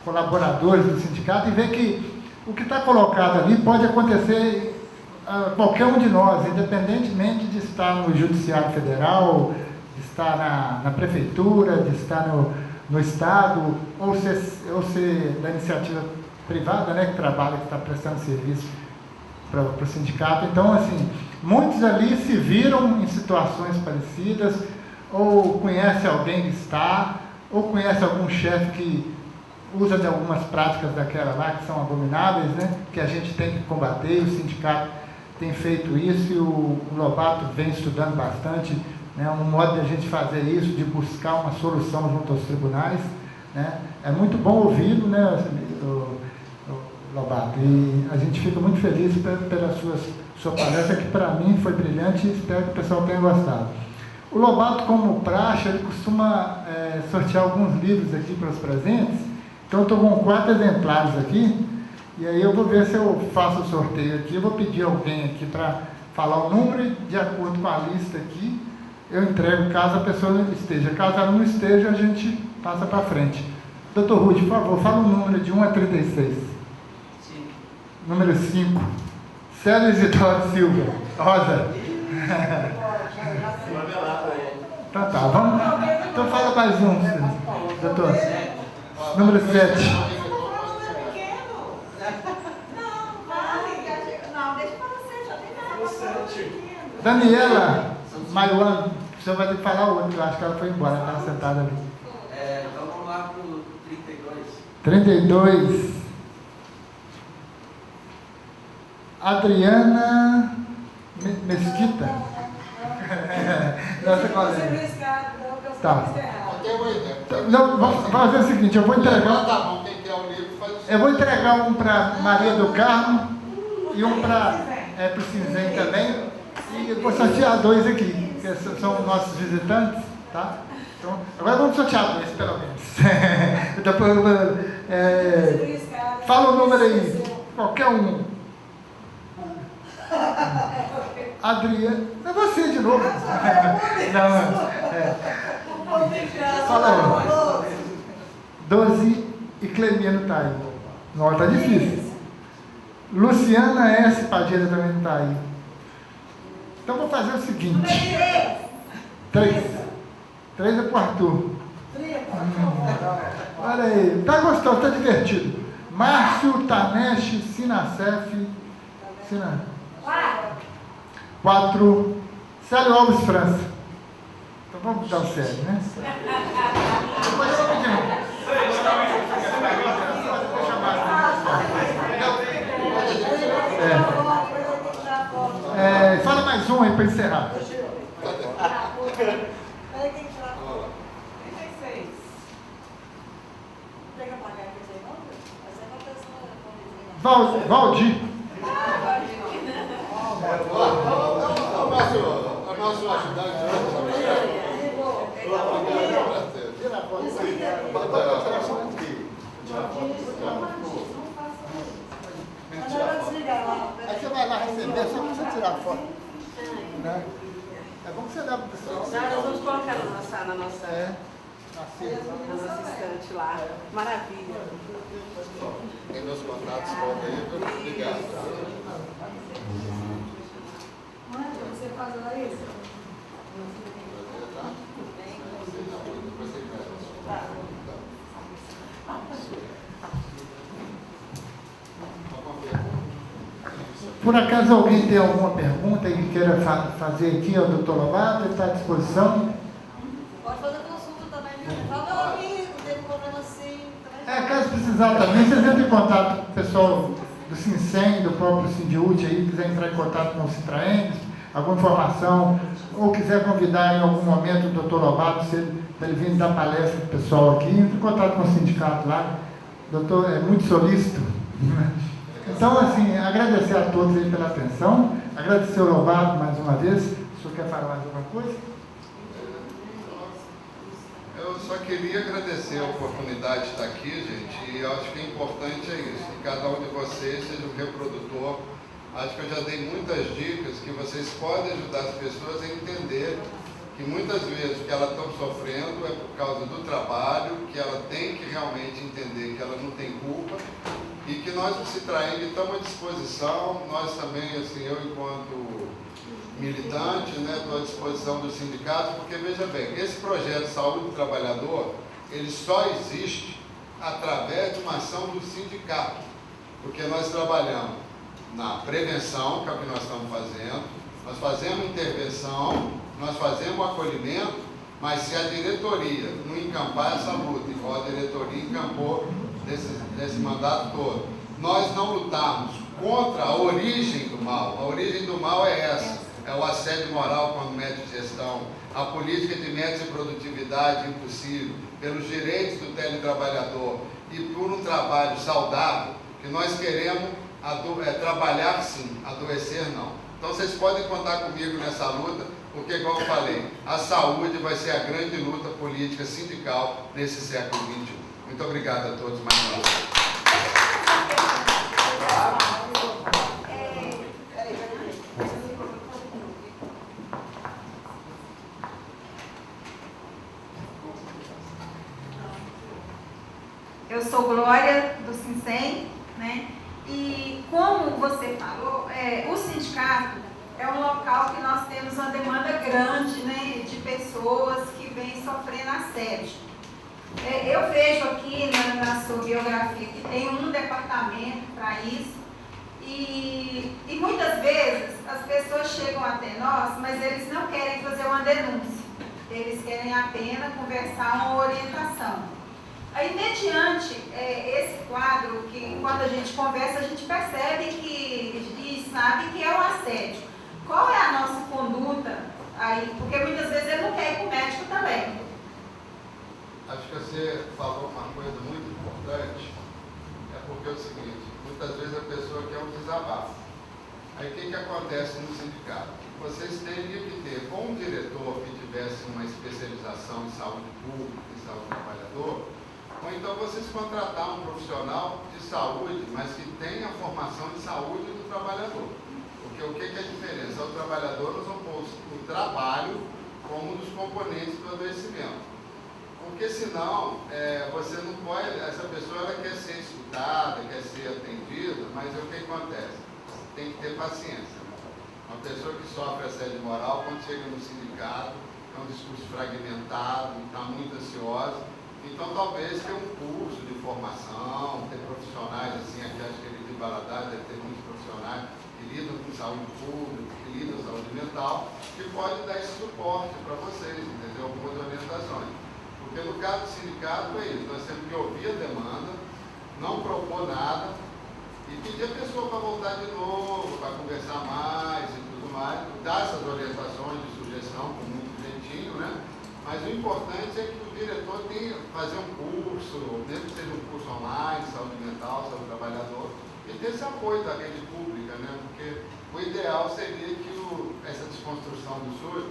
colaboradores do sindicato, e ver que o que está colocado ali pode acontecer a qualquer um de nós, independentemente de estar no Judiciário Federal, de estar na Prefeitura, de estar no Estado, ou ser da iniciativa privada, né, que trabalha, que está prestando serviço para o sindicato. Então, assim, muitos ali se viram em situações parecidas, ou conhece alguém que está, ou conhece algum chefe que usa de algumas práticas daquela lá, que são abomináveis, né, que a gente tem que combater. O sindicato tem feito isso e o Lobato vem estudando bastante, né, um modo de a gente fazer isso, de buscar uma solução junto aos tribunais, né. É muito bom ouvi-lo, né, o Lobato, e a gente fica muito feliz pela sua palestra, que para mim foi brilhante, e espero que o pessoal tenha gostado. O Lobato, como praxe, ele costuma sortear alguns livros aqui para os presentes, então eu estou com 4 exemplares aqui, e aí eu vou ver se eu faço o sorteio aqui. Eu vou pedir alguém aqui para falar o número, e de acordo com a lista aqui, eu entrego caso a pessoa não esteja. Caso ela não esteja, a gente passa para frente. Doutor Rude, por favor, fala o número de 1 a 36. 5. Número 5. Célio Isidoro Silva. Rosa. Então tá, vamos. Então fala mais um, doutor. Número 7. Não, deixa para você, já tem nada. Daniela Maiuano, o senhor vai ter que falar o outro, eu acho que ela foi embora, ela está sentada ali. Então vamos lá para o 32. 32. Adriana Mesquita. Nossa colega. Tá. Tem uma ideia. Não, vamos fazer o seguinte, eu vou entregar. Levanta a mão, quem quer o livro faz o Eu vou entregar um para Maria do Carmo e um para o Cinzém também. E eu vou sortear 2 aqui, que são nossos visitantes, tá? Então, agora vamos sortear 2, pelo menos. Fala o número aí, qualquer um. Adriana, é você de novo. Fala aí. 12 e Clemino está aí. Não, está difícil. Luciana S. Padilha também está aí. Então vou fazer o seguinte. 3. 3 é para o Arthur. Olha aí, tá gostoso, tá divertido. Márcio Tanesh Sinacef. 4. Célio Alves França. Então vamos dar o Célio, né? Depois eu vou pedir. Fala mais um aí para encerrar. Valdir. O nosso ajudante. Tira a foto. Aí você vai lá receber, só precisa tirar a foto. Né? É bom que você leva o pessoal. Nós vamos colocar na nossa É, na nossa estante lá. Maravilha. Tem meus contatos todos aí, muito obrigado. Você faz lá isso? Por acaso alguém tem alguma pergunta e queira fazer aqui ao doutor Lobato? Ele está à disposição. Pode fazer consulta também, viu? Fala, meu amigo, teve um problema assim. Caso precisar também, vocês entram em contato com o pessoal do Sincem, do próprio Sindiúti aí, quiser entrar em contato com o Citraenes, alguma informação, ou quiser convidar em algum momento o doutor Lobato, para ele vir dar palestra para o pessoal aqui, entre em contato com o sindicato lá. O doutor é muito solícito. Então, assim, agradecer a todos aí pela atenção, agradecer ao Lobato mais uma vez. O senhor quer falar mais alguma coisa? Eu só queria agradecer a oportunidade de estar aqui, gente, e eu acho que é importante é isso, que cada um de vocês seja um reprodutor. Acho que eu já dei muitas dicas que vocês podem ajudar as pessoas a entender que muitas vezes o que elas estão sofrendo é por causa do trabalho, que ela tem que realmente entender que ela não tem culpa e que nós do Citraeng estamos à disposição. Nós também, assim, eu enquanto militante, né, estou à disposição do sindicato, porque veja bem, esse projeto de saúde do trabalhador, ele só existe através de uma ação do sindicato, porque nós trabalhamos na prevenção, que é o que nós estamos fazendo, nós fazemos intervenção, nós fazemos acolhimento, mas se a diretoria não encampar essa luta, igual a diretoria encampou nesse mandato todo, nós não lutarmos contra a origem do mal. A origem do mal é essa, é o assédio moral quando mete gestão, a política de metas de produtividade impossível, pelos direitos do teletrabalhador e por um trabalho saudável, que nós queremos trabalhar sim, adoecer não. Então vocês podem contar comigo nessa luta, porque, igual eu falei, a saúde vai ser a grande luta política sindical nesse século XXI. Muito obrigado a todos mais uma vez. Eu sou Glória, do Sincem, né? E como você falou, o sindicato é um local que nós temos uma demanda grande, né, de pessoas que vêm sofrendo assédio. Eu vejo aqui na sua biografia que tem um departamento para isso e muitas vezes as pessoas chegam até nós, mas eles não querem fazer uma denúncia, eles querem apenas conversar uma orientação. Aí, mediante esse quadro, que quando a gente conversa, a gente percebe e sabe que é um assédio. Qual é a nossa conduta aí? Porque muitas vezes ele não quer ir para o médico também. Acho que você falou uma coisa muito importante, porque é o seguinte, muitas vezes a pessoa quer um desabafo. Aí o que acontece no sindicato? Vocês teriam que ter ou um diretor que tivesse uma especialização em saúde pública e saúde do trabalhador, ou então vocês contratar um profissional de saúde, mas que tenha formação de saúde do trabalhador. Porque o que é a diferença? O trabalhador, nós vamos pôr o trabalho como um dos componentes do adoecimento. Porque senão, você não pode, essa pessoa ela quer ser escutada, quer ser atendida, mas o que acontece? Tem que ter paciência. Uma pessoa que sofre assédio moral, quando chega no sindicato, é um discurso fragmentado, está muito ansiosa. Então, talvez ter um curso de formação, ter profissionais, assim, aqui acho que ele de Baladade deve ter muitos profissionais que lidam com saúde pública, que lidam com saúde mental, que pode dar esse suporte para vocês, entendeu? Algumas orientações. Porque no caso do sindicato é isso, nós temos que ouvir a demanda, não propor nada e pedir a pessoa para voltar de novo, para conversar mais e tudo mais, dar essas orientações de sugestão com muito jeitinho, né? Mas o importante é que o diretor tenha que fazer um curso, mesmo que seja um curso online, saúde mental, saúde do trabalhador, e ter esse apoio da rede pública, né? Porque o ideal seria que essa desconstrução do SUS,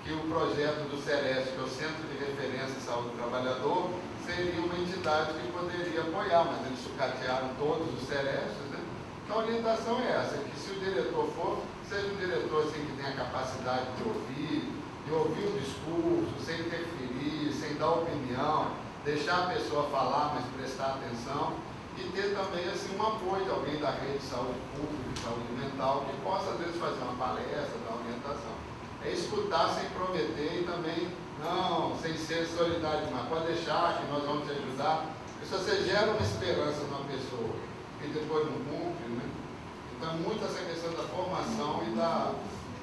que o projeto do CERES, que é o Centro de Referência em Saúde do Trabalhador, seria uma entidade que poderia apoiar, mas eles sucatearam todos os CERES, né? Então a orientação é essa, que se o diretor for, seja um diretor assim, que tenha a capacidade de ouvir o discurso, sem interferir, sem dar opinião, deixar a pessoa falar, mas prestar atenção, e ter também assim, um apoio de alguém da rede de saúde pública, de saúde mental, que possa, às vezes, fazer uma palestra, dar orientação. É escutar sem prometer e também, não, sem ser solidário demais. Pode deixar que nós vamos te ajudar. Porque se você gera uma esperança numa pessoa e depois não cumpre, né? Então é muito essa questão da formação e da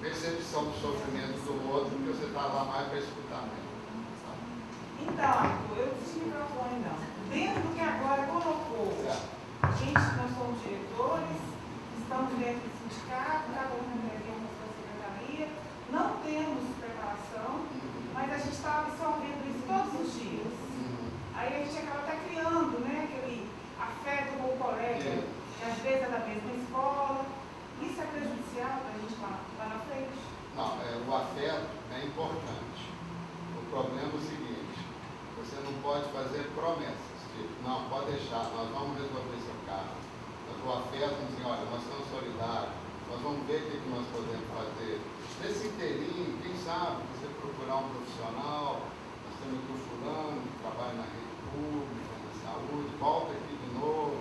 percepção do sofrimento do outro, porque você está lá mais para escutar mesmo. Então, Arthur, eu disse o microfone não. Dentro do que agora colocou, nós somos diretores, estamos dentro do sindicato, cada um representa a sua secretaria, não temos preparação, mas a gente está absorvendo isso todos os dias. Aí a gente acaba até criando, né, aquele afeto com o colega, que às vezes é da mesma escola. Isso é prejudicial para a gente lá na frente? Não, o afeto é importante. O problema é o seguinte, você não pode fazer promessas, tipo, não, pode deixar, nós vamos resolver seu caso. O afeto diz, olha, nós estamos solidários, nós vamos ver o que nós podemos fazer. Nesse inteirinho, quem sabe, você procurar um profissional, nós temos aqui o fulano que trabalha na rede pública, na saúde, volta aqui de novo,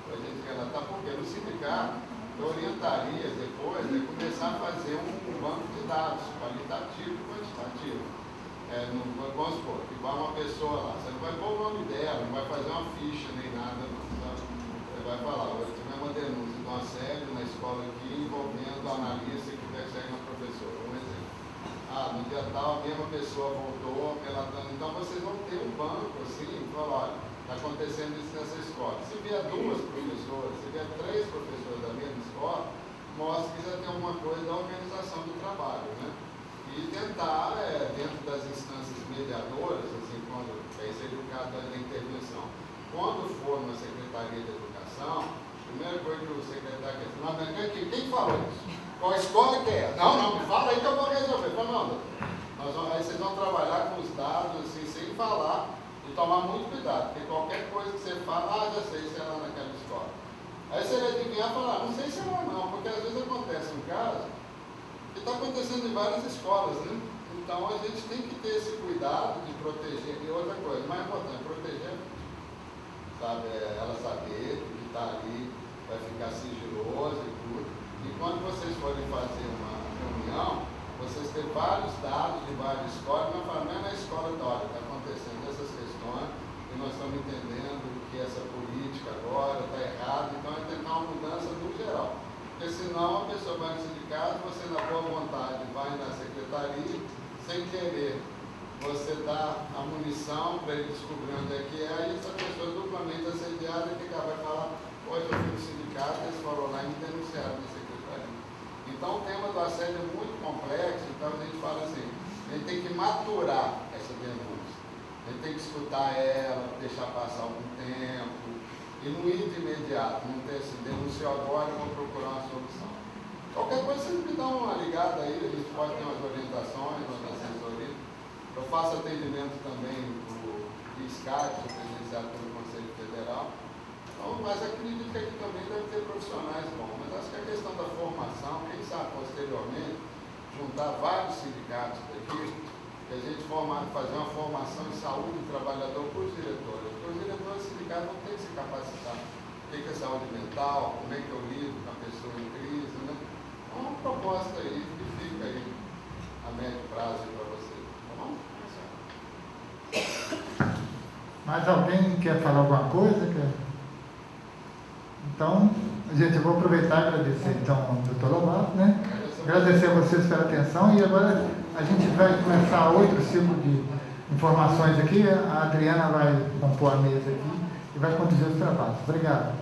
para a gente relatar, porque no sindicato, eu orientaria depois de começar a fazer um banco de dados, qualitativo e quantitativo. Vamos supor, igual uma pessoa lá, você não vai pôr o nome dela, não vai fazer uma ficha nem nada, não, sabe? Você vai falar, hoje tive uma denúncia de um assédio na escola aqui envolvendo a analista que persegue uma professora, um exemplo. No dia tal, a mesma pessoa voltou relatando, então vocês vão ter um banco assim, e falar, olha, está acontecendo isso nessa escola. Se vier 2 professoras, se vier 3 professores da mesma escola, mostra que já tem alguma coisa da organização do trabalho, né? E tentar, dentro das instâncias mediadoras, assim, quando aí seria o caso da intervenção, quando for na Secretaria de Educação, a primeira coisa que o secretário quer dizer, quem falou isso? Qual escola que é? Não, me fala aí que eu vou resolver. Fala, não, aí vocês vão trabalhar com os dados, assim, sem falar, e tomar muito cuidado, porque qualquer coisa que você fala, já sei se é lá naquela escola. Aí você vai adivinhar e falar, não sei se é lá não, porque às vezes acontece um caso que está acontecendo em várias escolas, né? Então a gente tem que ter esse cuidado de proteger. E outra coisa, mais importante, proteger, sabe, ela saber que está ali, vai ficar sigiloso e tudo. E quando vocês forem fazer uma reunião, vocês têm vários dados de várias escolas, mas falar, não é na escola da hora, está acontecendo essas questões, e nós estamos entendendo que essa política agora está errada, então é tentar uma mudança no geral. Porque senão a pessoa vai no sindicato, você na boa vontade vai na secretaria, sem querer, você dá a munição para ele descobrir onde é que é, aí essa pessoa é duplamente assediada, que vai falar, hoje eu fui no sindicato, eles foram lá e me denunciaram na secretaria. Então o tema do assédio é muito complexo, então a gente fala assim, a gente tem que maturar essa denúncia, a gente tem que escutar ela, deixar passar algum tempo, e não ir de imediato, não ter assim, denunciou agora e vou procurar uma solução. Qualquer coisa você me dá uma ligada aí, a gente pode ter umas orientações, umas assessorias. Eu faço atendimento também por Skype, sou credenciado pelo Conselho Federal. Então, mas acredito que aqui também deve ter profissionais bons. Mas acho que a questão da formação, quem sabe posteriormente, juntar vários sindicatos daqui, que a gente fazer uma formação em saúde do trabalhador para os diretores. Porque os diretores sindicais vão ter que se capacitar. O que é saúde mental, como é que eu lido com a pessoa em crise, né? É uma proposta aí que fica aí a médio prazo para vocês. Tá bom? Mais alguém quer falar alguma coisa? Então, gente, eu vou aproveitar e agradecer então ao Dr. Lobato, né? Agradecer a vocês pela atenção e agora a gente vai começar outro ciclo de informações aqui. A Adriana vai compor a mesa aqui e vai conduzir os trabalhos. Obrigado.